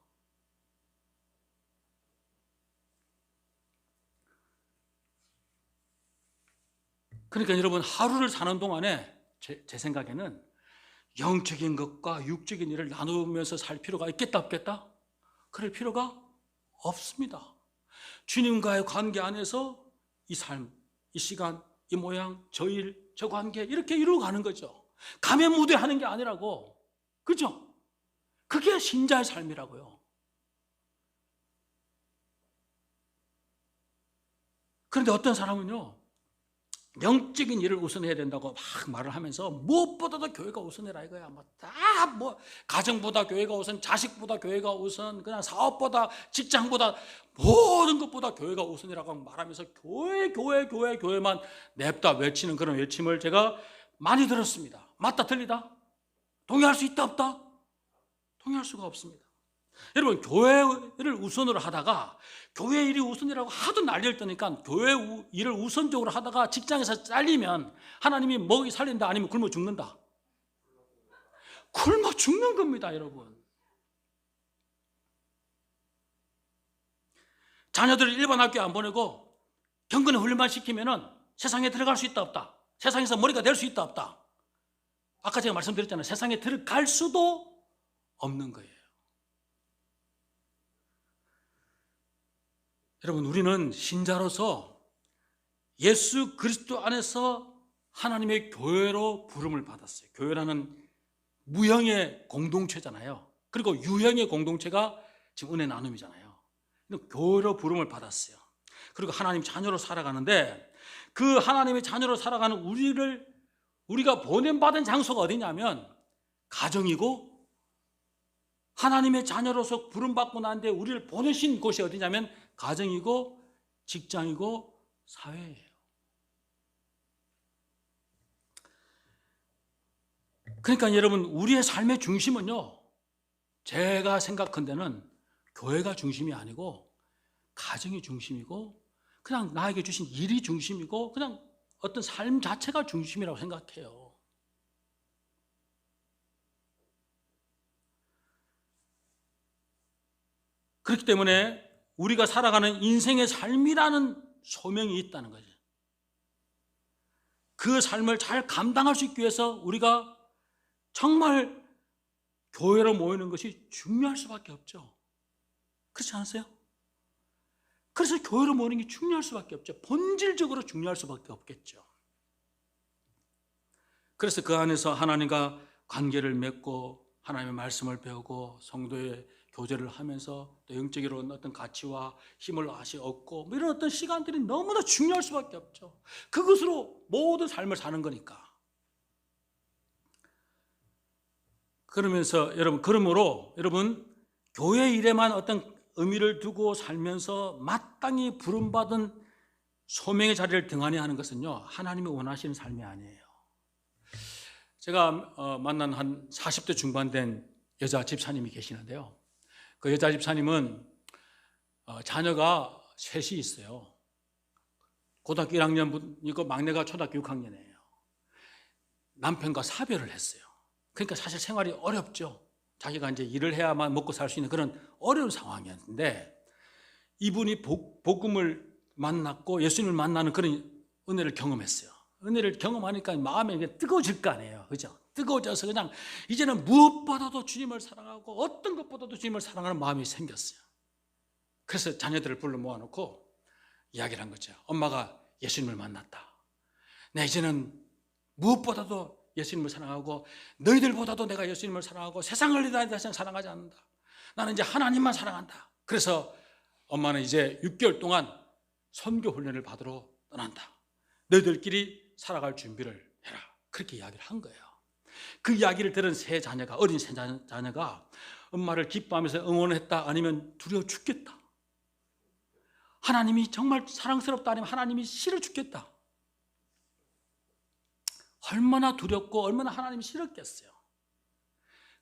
그러니까 여러분, 하루를 사는 동안에 제 생각에는 영적인 것과 육적인 일을 나누면서 살 필요가 있겠다 없겠다? 그럴 필요가 없습니다. 주님과의 관계 안에서 이 삶, 이 시간, 이 모양, 저 일, 저 관계 이렇게 이루어가는 거죠. 가면 무대하는 게 아니라고. 그죠? 그게 신자의 삶이라고요. 그런데 어떤 사람은요, 영적인 일을 우선해야 된다고 막 말을 하면서 무엇보다도 교회가 우선해라 이거야. 가정보다 교회가 우선, 자식보다 교회가 우선, 그냥 사업보다, 직장보다, 모든 것보다 교회가 우선이라고 말하면서 교회만 냅다 외치는 그런 외침을 제가 많이 들었습니다. 맞다 틀리다? 동의할 수 있다 없다? 동의할 수가 없습니다. 여러분, 교회를 우선으로 하다가 교회 일이 우선이라고 하도 난리를 떠니까 교회 일을 우선적으로 하다가 직장에서 잘리면 하나님이 먹이 살린다 아니면 굶어 죽는다? 굶어 죽는 겁니다, 여러분. 자녀들을 일반 학교에 안 보내고 경건의 훈련만 시키면은 세상에 들어갈 수 있다 없다? 세상에서 머리가 될 수 있다 없다? 아까 제가 말씀드렸잖아요. 세상에 들어갈 수도 없는 거예요. 여러분, 우리는 신자로서 예수 그리스도 안에서 하나님의 교회로 부름을 받았어요. 교회라는 무형의 공동체잖아요. 그리고 유형의 공동체가 지금 은혜 나눔이잖아요. 교회로 부름을 받았어요. 그리고 하나님 자녀로 살아가는데, 그 하나님의 자녀로 살아가는 우리가 보냄받은 장소가 어디냐면 가정이고, 하나님의 자녀로서 부름받고 난 뒤에 우리를 보내신 곳이 어디냐면 가정이고 직장이고 사회예요. 그러니까 여러분, 우리의 삶의 중심은요, 제가 생각한 교회가 중심이 아니고 가정이 중심이고 그냥 나에게 주신 일이 중심이고 그냥 어떤 삶 자체가 중심이라고 생각해요. 그렇기 때문에 우리가 살아가는 인생의 삶이라는 소명이 있다는 거죠. 그 삶을 잘 감당할 수 있기 위해서 우리가 정말 교회로 모이는 것이 중요할 수밖에 없죠. 그렇지 않으세요? 그래서 교회로 모이는 게 중요할 수밖에 없죠. 본질적으로 중요할 수밖에 없겠죠. 그래서 그 안에서 하나님과 관계를 맺고 하나님의 말씀을 배우고 성도의 교제를 하면서 또 영적으로 어떤 가치와 힘을 얻고 이런 어떤 시간들이 너무나 중요할 수밖에 없죠. 그것으로 모든 삶을 사는 거니까. 그러므로 여러분, 교회 일에만 어떤 의미를 두고 살면서 마땅히 부름받은 소명의 자리를 등한히 하는 것은요, 하나님이 원하시는 삶이 아니에요. 제가 만난 한 40대 중반 된 여자 집사님이 계시는데요. 그 여자 집사님은 자녀가 셋이 있어요. 고등학교 1학년이고 막내가 초등학교 6학년이에요. 남편과 사별을 했어요. 그러니까 사실 생활이 어렵죠. 자기가 이제 일을 해야만 먹고 살 수 있는 그런 어려운 상황이었는데, 이분이 복음을 만났고 예수님을 만나는 그런 은혜를 경험했어요. 은혜를 경험하니까 마음이 그냥 뜨거워질 거 아니에요. 그죠? 뜨거워져서 그냥 이제는 무엇보다도 주님을 사랑하고 어떤 것보다도 주님을 사랑하는 마음이 생겼어요. 그래서 자녀들을 불러 모아놓고 이야기를 한 거죠. 엄마가 예수님을 만났다. 내 이제는 무엇보다도 예수님을 사랑하고 너희들보다도 내가 예수님을 사랑하고 세상을 다시 사랑하지 않는다. 나는 이제 하나님만 사랑한다. 그래서 엄마는 이제 6개월 동안 선교 훈련을 받으러 떠난다. 너희들끼리 살아갈 준비를 해라. 그렇게 이야기를 한 거예요. 그 이야기를 들은 어린 세 자녀가 엄마를 기뻐하면서 응원했다 아니면 두려워 죽겠다. 하나님이 정말 사랑스럽다 아니면 하나님이 싫어 죽겠다. 얼마나 두렵고 얼마나 하나님이 싫었겠어요.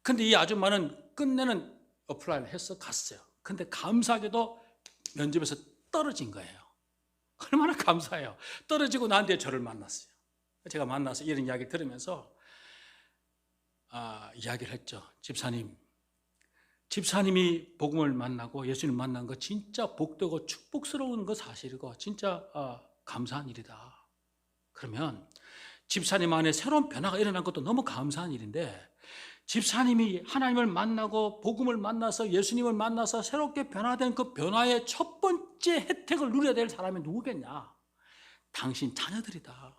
근데 이 아줌마는 끝내는 어플라이를 해서 갔어요. 근데 감사하게도 면접에서 떨어진 거예요. 얼마나 감사해요. 떨어지고 난 뒤에 저를 만났어요. 제가 만나서 이런 이야기를 들으면서 이야기를 했죠. 집사님이 복음을 만나고 예수님을 만난 거 진짜 복되고 축복스러운 거 사실이고 진짜 감사한 일이다. 그러면 집사님 안에 새로운 변화가 일어난 것도 너무 감사한 일인데, 집사님이 하나님을 만나고 복음을 만나서 예수님을 만나서 새롭게 변화된 그 변화의 첫 번째 혜택을 누려야 될 사람이 누구겠냐? 당신 자녀들이다.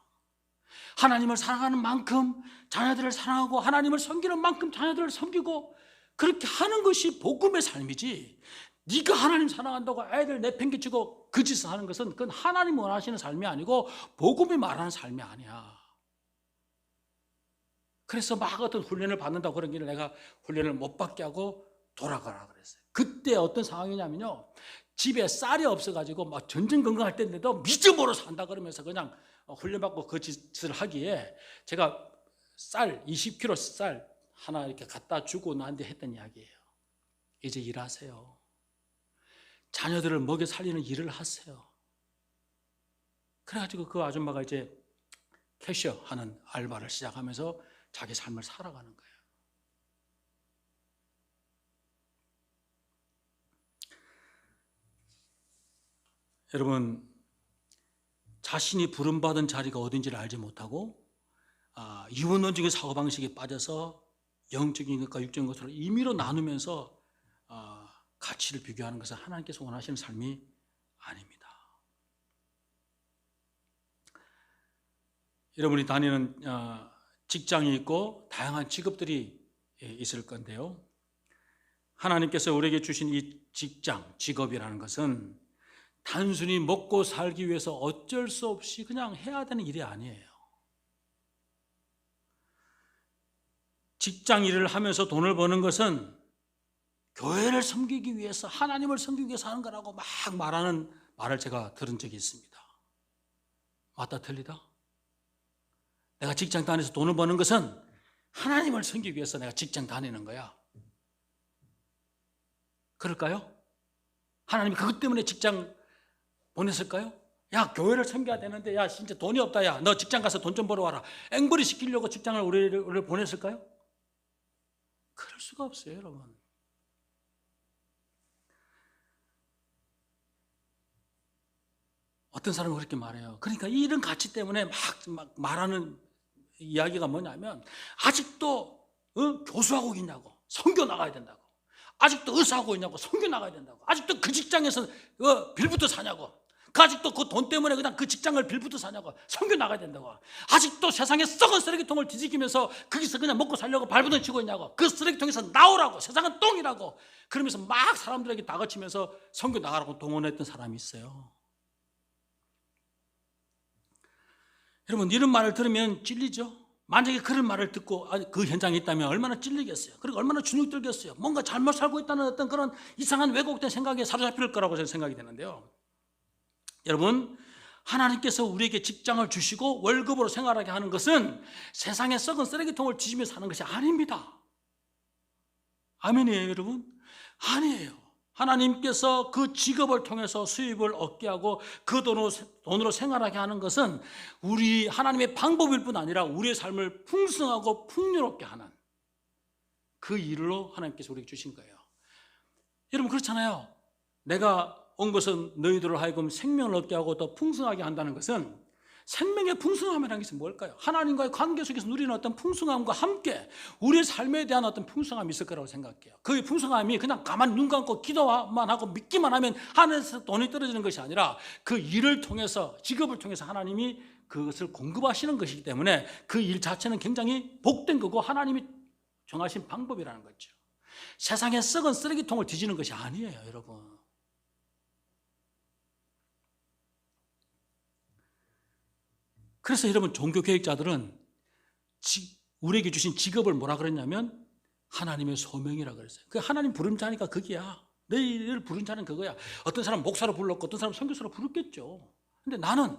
하나님을 사랑하는 만큼 자녀들을 사랑하고 하나님을 섬기는 만큼 자녀들을 섬기고 그렇게 하는 것이 복음의 삶이지, 네가 하나님 사랑한다고 애들 내팽개치고 그 짓을 하는 것은 그건 하나님 원하시는 삶이 아니고 복음이 말하는 삶이 아니야. 그래서 막 어떤 훈련을 받는다고 그런 길을 내가 훈련을 못 받게 하고 돌아가라 그랬어요. 그때 어떤 상황이냐면요, 집에 쌀이 없어가지고 막 전전긍긍할 때인데도 믿음으로 산다 그러면서 그냥 훈련받고 그 짓을 하기에 제가 쌀 20kg 쌀 하나 이렇게 갖다 주고 나한테 했던 이야기예요. 이제 일하세요. 자녀들을 먹여 살리는 일을 하세요. 그래가지고 그 아줌마가 이제 캐셔 하는 알바를 시작하면서 자기 삶을 살아가는 거예요. 여러분, 자신이 부름받은 자리가 어딘지를 알지 못하고 이원론적인 사고방식에 빠져서 영적인 것과 육적인 것으로 임의로 나누면서 가치를 비교하는 것은 하나님께서 원하시는 삶이 아닙니다. 여러분이 다니는 직장이 있고 다양한 직업들이 있을 건데요, 하나님께서 우리에게 주신 이 직장, 직업이라는 것은 단순히 먹고 살기 위해서 어쩔 수 없이 그냥 해야 되는 일이 아니에요. 직장 일을 하면서 돈을 버는 것은 교회를 섬기기 위해서, 하나님을 섬기기 위해서 하는 거라고 막 말하는 말을 제가 들은 적이 있습니다. 맞다 틀리다? 내가 직장 다니면서 돈을 버는 것은 하나님을 섬기기 위해서 내가 직장 다니는 거야. 그럴까요? 하나님이 그것 때문에 직장 보냈을까요? 야, 교회를 섬겨야 되는데 야 진짜 돈이 없다, 야 너 직장 가서 돈 좀 벌어와라, 앵벌이 시키려고 직장을 우리를 보냈을까요? 그럴 수가 없어요, 여러분. 어떤 사람은 그렇게 말해요. 그러니까 이런 가치 때문에 막 말하는 이야기가 뭐냐면, 아직도 교수하고 있냐고, 선교 나가야 된다고, 아직도 의사하고 있냐고, 선교 나가야 된다고, 아직도 그 직장에서 빌부터 사냐고, 아직도 그 돈 때문에 그냥 그 직장을 빌부터 사냐고, 선교 나가야 된다고, 아직도 세상에 썩은 쓰레기통을 뒤지기면서 거기서 그냥 먹고 살려고 발부둥 치고 있냐고, 그 쓰레기통에서 나오라고, 세상은 똥이라고, 그러면서 막 사람들에게 다그치면서 선교 나가라고 동원했던 사람이 있어요. 여러분, 이런 말을 들으면 찔리죠? 만약에 그런 말을 듣고 그 현장에 있다면 얼마나 찔리겠어요? 그리고 얼마나 주눅 들겠어요? 뭔가 잘못 살고 있다는 어떤 그런 이상한 왜곡된 생각에 사로잡힐 거라고 저는 생각이 되는데요, 여러분, 하나님께서 우리에게 직장을 주시고 월급으로 생활하게 하는 것은 세상에 썩은 쓰레기통을 뒤지며 사는 것이 아닙니다. 아멘이에요, 여러분? 아니에요. 하나님께서 그 직업을 통해서 수입을 얻게 하고 그 돈으로 생활하게 하는 것은 우리 하나님의 방법일 뿐 아니라 우리의 삶을 풍성하고 풍요롭게 하는 그 일로 하나님께서 우리에게 주신 거예요. 여러분, 그렇잖아요. 내가 온 것은 너희들을 하여금 생명을 얻게 하고 더 풍성하게 한다는 것은, 생명의 풍성함이라는 것이 뭘까요? 하나님과의 관계 속에서 누리는 어떤 풍성함과 함께 우리의 삶에 대한 어떤 풍성함이 있을 거라고 생각해요. 그 풍성함이 그냥 가만히 눈 감고 기도만 하고 믿기만 하면 하늘에서 돈이 떨어지는 것이 아니라 그 일을 통해서, 직업을 통해서 하나님이 그것을 공급하시는 것이기 때문에 그 일 자체는 굉장히 복된 거고 하나님이 정하신 방법이라는 거죠. 세상에 썩은 쓰레기통을 뒤지는 것이 아니에요, 여러분. 그래서 여러분, 종교개혁자들은 우리에게 주신 직업을 뭐라 그랬냐면 하나님의 소명이라 그랬어요. 그 하나님 부른 자니까 그게야. 너희를 부른 자는 그거야. 어떤 사람 목사로 불렀고 어떤 사람 선교사로 부르겠죠. 근데 나는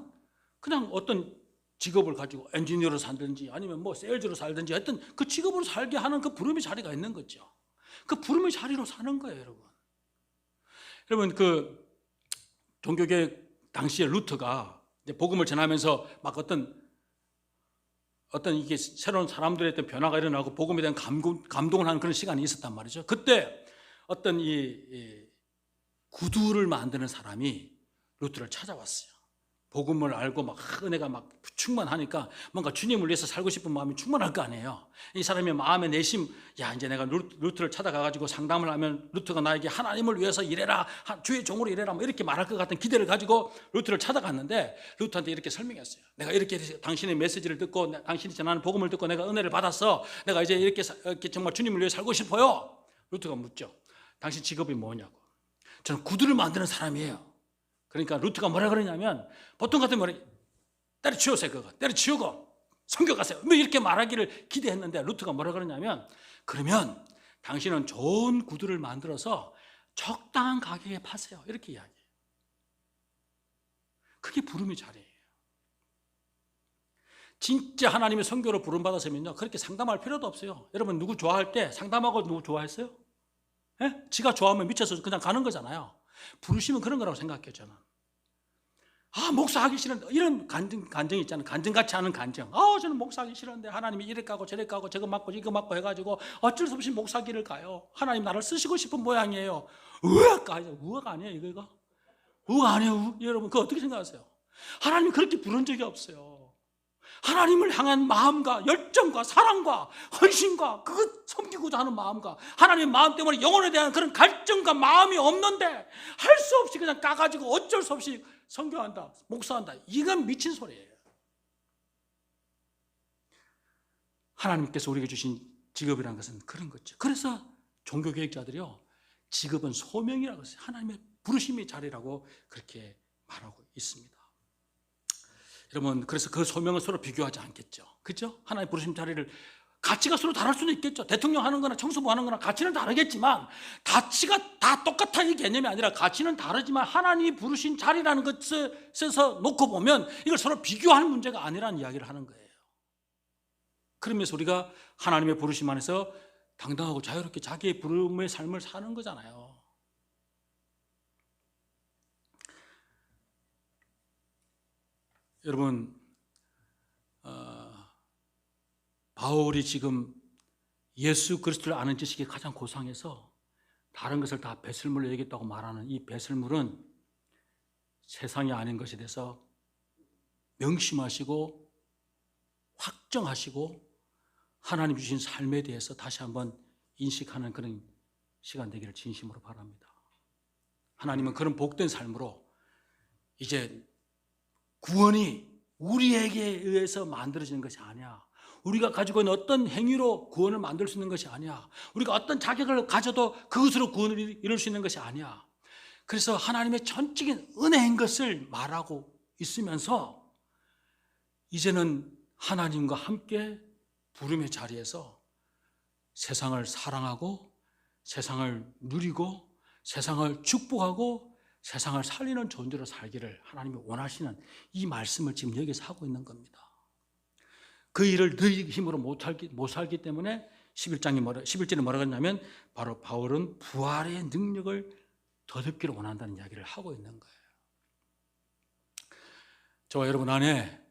그냥 어떤 직업을 가지고 엔지니어로 살든지 아니면 뭐 세일즈로 살든지 하여튼 그 직업으로 살게 하는 그 부름의 자리가 있는 거죠. 그 부름의 자리로 사는 거예요, 여러분. 여러분, 그 종교개혁 당시에 루터가 이제 복음을 전하면서 막 어떤 이게 새로운 사람들의 어떤 변화가 일어나고 복음에 대한 감동을 하는 그런 시간이 있었단 말이죠. 그때 어떤 이 구두를 만드는 사람이 루터를 찾아왔어요. 복음을 알고 막 은혜가 막 충만하니까 뭔가 주님을 위해서 살고 싶은 마음이 충만할 거 아니에요. 이 사람의 마음의 내심, 야 이제 내가 루트를 찾아가가지고 상담을 하면 루트가 나에게 하나님을 위해서 일해라, 주의 종으로 일해라 뭐 이렇게 말할 것 같은 기대를 가지고 루트를 찾아갔는데 루트한테 이렇게 설명했어요. 내가 이렇게 당신의 메시지를 듣고 당신이 전하는 복음을 듣고 내가 은혜를 받았어. 내가 이제 이렇게 정말 주님을 위해 살고 싶어요. 루트가 묻죠. 당신 직업이 뭐냐고. 저는 구두를 만드는 사람이에요. 그러니까 루트가 뭐라 그러냐면 보통 같으면 때려치우세요. 그거 때려치우고 선교 가세요. 뭐 이렇게 말하기를 기대했는데 루트가 뭐라 그러냐면 그러면 당신은 좋은 구두를 만들어서 적당한 가격에 파세요. 이렇게 이야기해요. 그게 부름의 자리예요. 진짜 하나님의 선교로 부름받았으면요 그렇게 상담할 필요도 없어요. 여러분 누구 좋아할 때 상담하고 누구 좋아했어요? 예? 지가 좋아하면 미쳐서 그냥 가는 거잖아요. 부르시면 그런 거라고 생각해요. 저는 목사하기 싫은데 이런 간증이 있잖아요. 간증같이 하는 간증. 저는 목사하기 싫은데 하나님이 이래 가고 저래 가고 저거 맞고 이거 맞고 해가지고 어쩔 수 없이 목사길을 가요. 하나님 나를 쓰시고 싶은 모양이에요. 우아가 아니에요. 이거 우아 아니에요. 여러분 그거 어떻게 생각하세요? 하나님 그렇게 부른 적이 없어요. 하나님을 향한 마음과 열정과 사랑과 헌신과 그것 섬기고자 하는 마음과 하나님의 마음 때문에 영혼에 대한 그런 갈증과 마음이 없는데 할 수 없이 그냥 까가지고 어쩔 수 없이 선교한다, 목사한다. 이건 미친 소리예요. 하나님께서 우리에게 주신 직업이라는 것은 그런 거죠. 그래서 종교개혁자들이요 직업은 소명이라고 했어요. 하나님의 부르심의 자리라고 그렇게 말하고 있습니다. 여러분 그래서 그 소명을 서로 비교하지 않겠죠. 그렇죠? 하나님의 부르심 자리를 가치가 서로 다를 수는 있겠죠. 대통령 하는 거나 청소부 하는 거나 가치는 다르겠지만 가치가 다 똑같아 이 개념이 아니라 가치는 다르지만 하나님이 부르신 자리라는 것에서 놓고 보면 이걸 서로 비교하는 문제가 아니라는 이야기를 하는 거예요. 그러면서 우리가 하나님의 부르심 안에서 당당하고 자유롭게 자기의 부름의 삶을 사는 거잖아요. 여러분 바울이 지금 예수 그리스도를 아는 지식이 가장 고상해서 다른 것을 다 배설물로 여기겠다고 말하는 이 배설물은 세상이 아닌 것에 대해서 명심하시고 확정하시고 하나님 주신 삶에 대해서 다시 한번 인식하는 그런 시간 되기를 진심으로 바랍니다. 하나님은 그런 복된 삶으로 이제 구원이 우리에게 의해서 만들어지는 것이 아니야. 우리가 가지고 있는 어떤 행위로 구원을 만들 수 있는 것이 아니야. 우리가 어떤 자격을 가져도 그것으로 구원을 이룰 수 있는 것이 아니야. 그래서 하나님의 전적인 은혜인 것을 말하고 있으면서 이제는 하나님과 함께 부름의 자리에서 세상을 사랑하고 세상을 누리고 세상을 축복하고 세상을 살리는 존재로 살기를 하나님이 원하시는 이 말씀을 지금 여기서 하고 있는 겁니다. 그 일을 너희 힘으로 못 살기 때문에 11절에 뭐라고 했냐면 바로 바울은 부활의 능력을 더듬기를 원한다는 이야기를 하고 있는 거예요. 저와 여러분 안에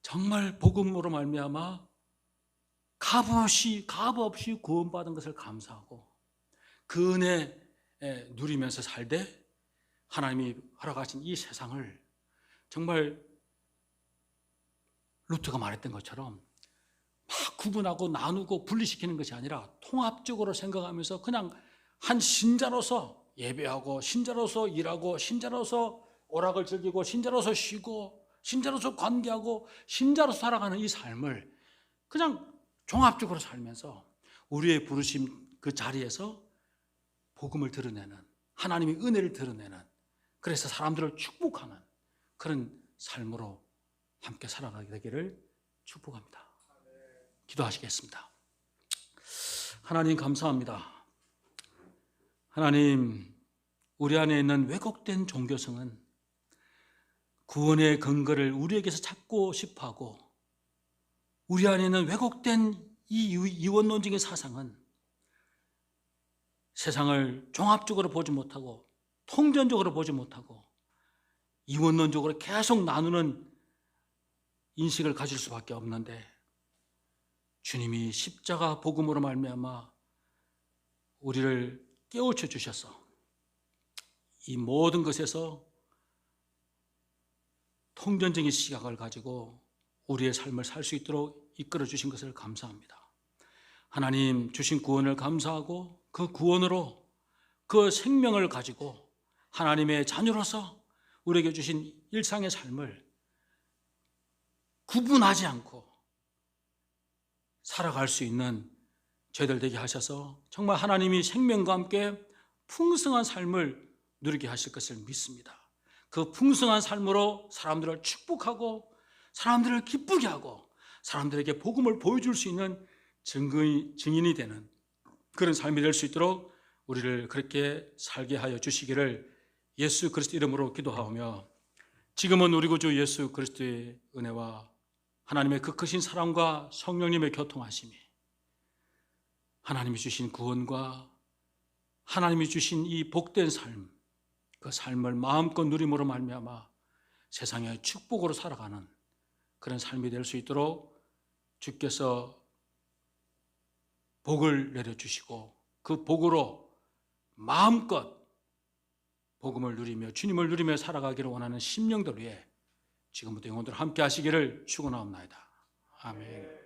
정말 복음으로 말미암아 값 없이 구원받은 것을 감사하고 그 은혜 누리면서 살되 하나님이 허락하신 이 세상을 정말 루트가 말했던 것처럼 막 구분하고 나누고 분리시키는 것이 아니라 통합적으로 생각하면서 그냥 한 신자로서 예배하고 신자로서 일하고 신자로서 오락을 즐기고 신자로서 쉬고 신자로서 관계하고 신자로서 살아가는 이 삶을 그냥 종합적으로 살면서 우리의 부르심 그 자리에서 복음을 드러내는 하나님의 은혜를 드러내는 그래서 사람들을 축복하는 그런 삶으로 함께 살아가게 되기를 축복합니다. 기도하시겠습니다. 하나님 감사합니다. 하나님 우리 안에 있는 왜곡된 종교성은 구원의 근거를 우리에게서 찾고 싶어하고 우리 안에 있는 왜곡된 이 이원론적인 사상은 세상을 종합적으로 보지 못하고 통전적으로 보지 못하고 이원론적으로 계속 나누는 인식을 가질 수밖에 없는데 주님이 십자가 복음으로 말미암아 우리를 깨우쳐 주셔서 이 모든 것에서 통전적인 시각을 가지고 우리의 삶을 살 수 있도록 이끌어 주신 것을 감사합니다. 하나님 주신 구원을 감사하고 그 구원으로 그 생명을 가지고 하나님의 자녀로서 우리에게 주신 일상의 삶을 구분하지 않고 살아갈 수 있는 저희들 되게 하셔서 정말 하나님이 생명과 함께 풍성한 삶을 누리게 하실 것을 믿습니다. 그 풍성한 삶으로 사람들을 축복하고 사람들을 기쁘게 하고 사람들에게 복음을 보여줄 수 있는 증인이 되는 그런 삶이 될 수 있도록 우리를 그렇게 살게 하여 주시기를 예수 그리스도 이름으로 기도하오며, 지금은 우리 구주 예수 그리스도의 은혜와 하나님의 그 크신 사랑과 성령님의 교통하심이, 하나님이 주신 구원과 하나님이 주신 이 복된 삶, 그 삶을 마음껏 누림으로 말미암아 세상의 축복으로 살아가는 그런 삶이 될 수 있도록 주께서 복을 내려주시고 그 복으로 마음껏 복음을 누리며 주님을 누리며 살아가기를 원하는 심령들 위해 지금부터 영혼들 함께 하시기를 축원하옵나이다. 아멘.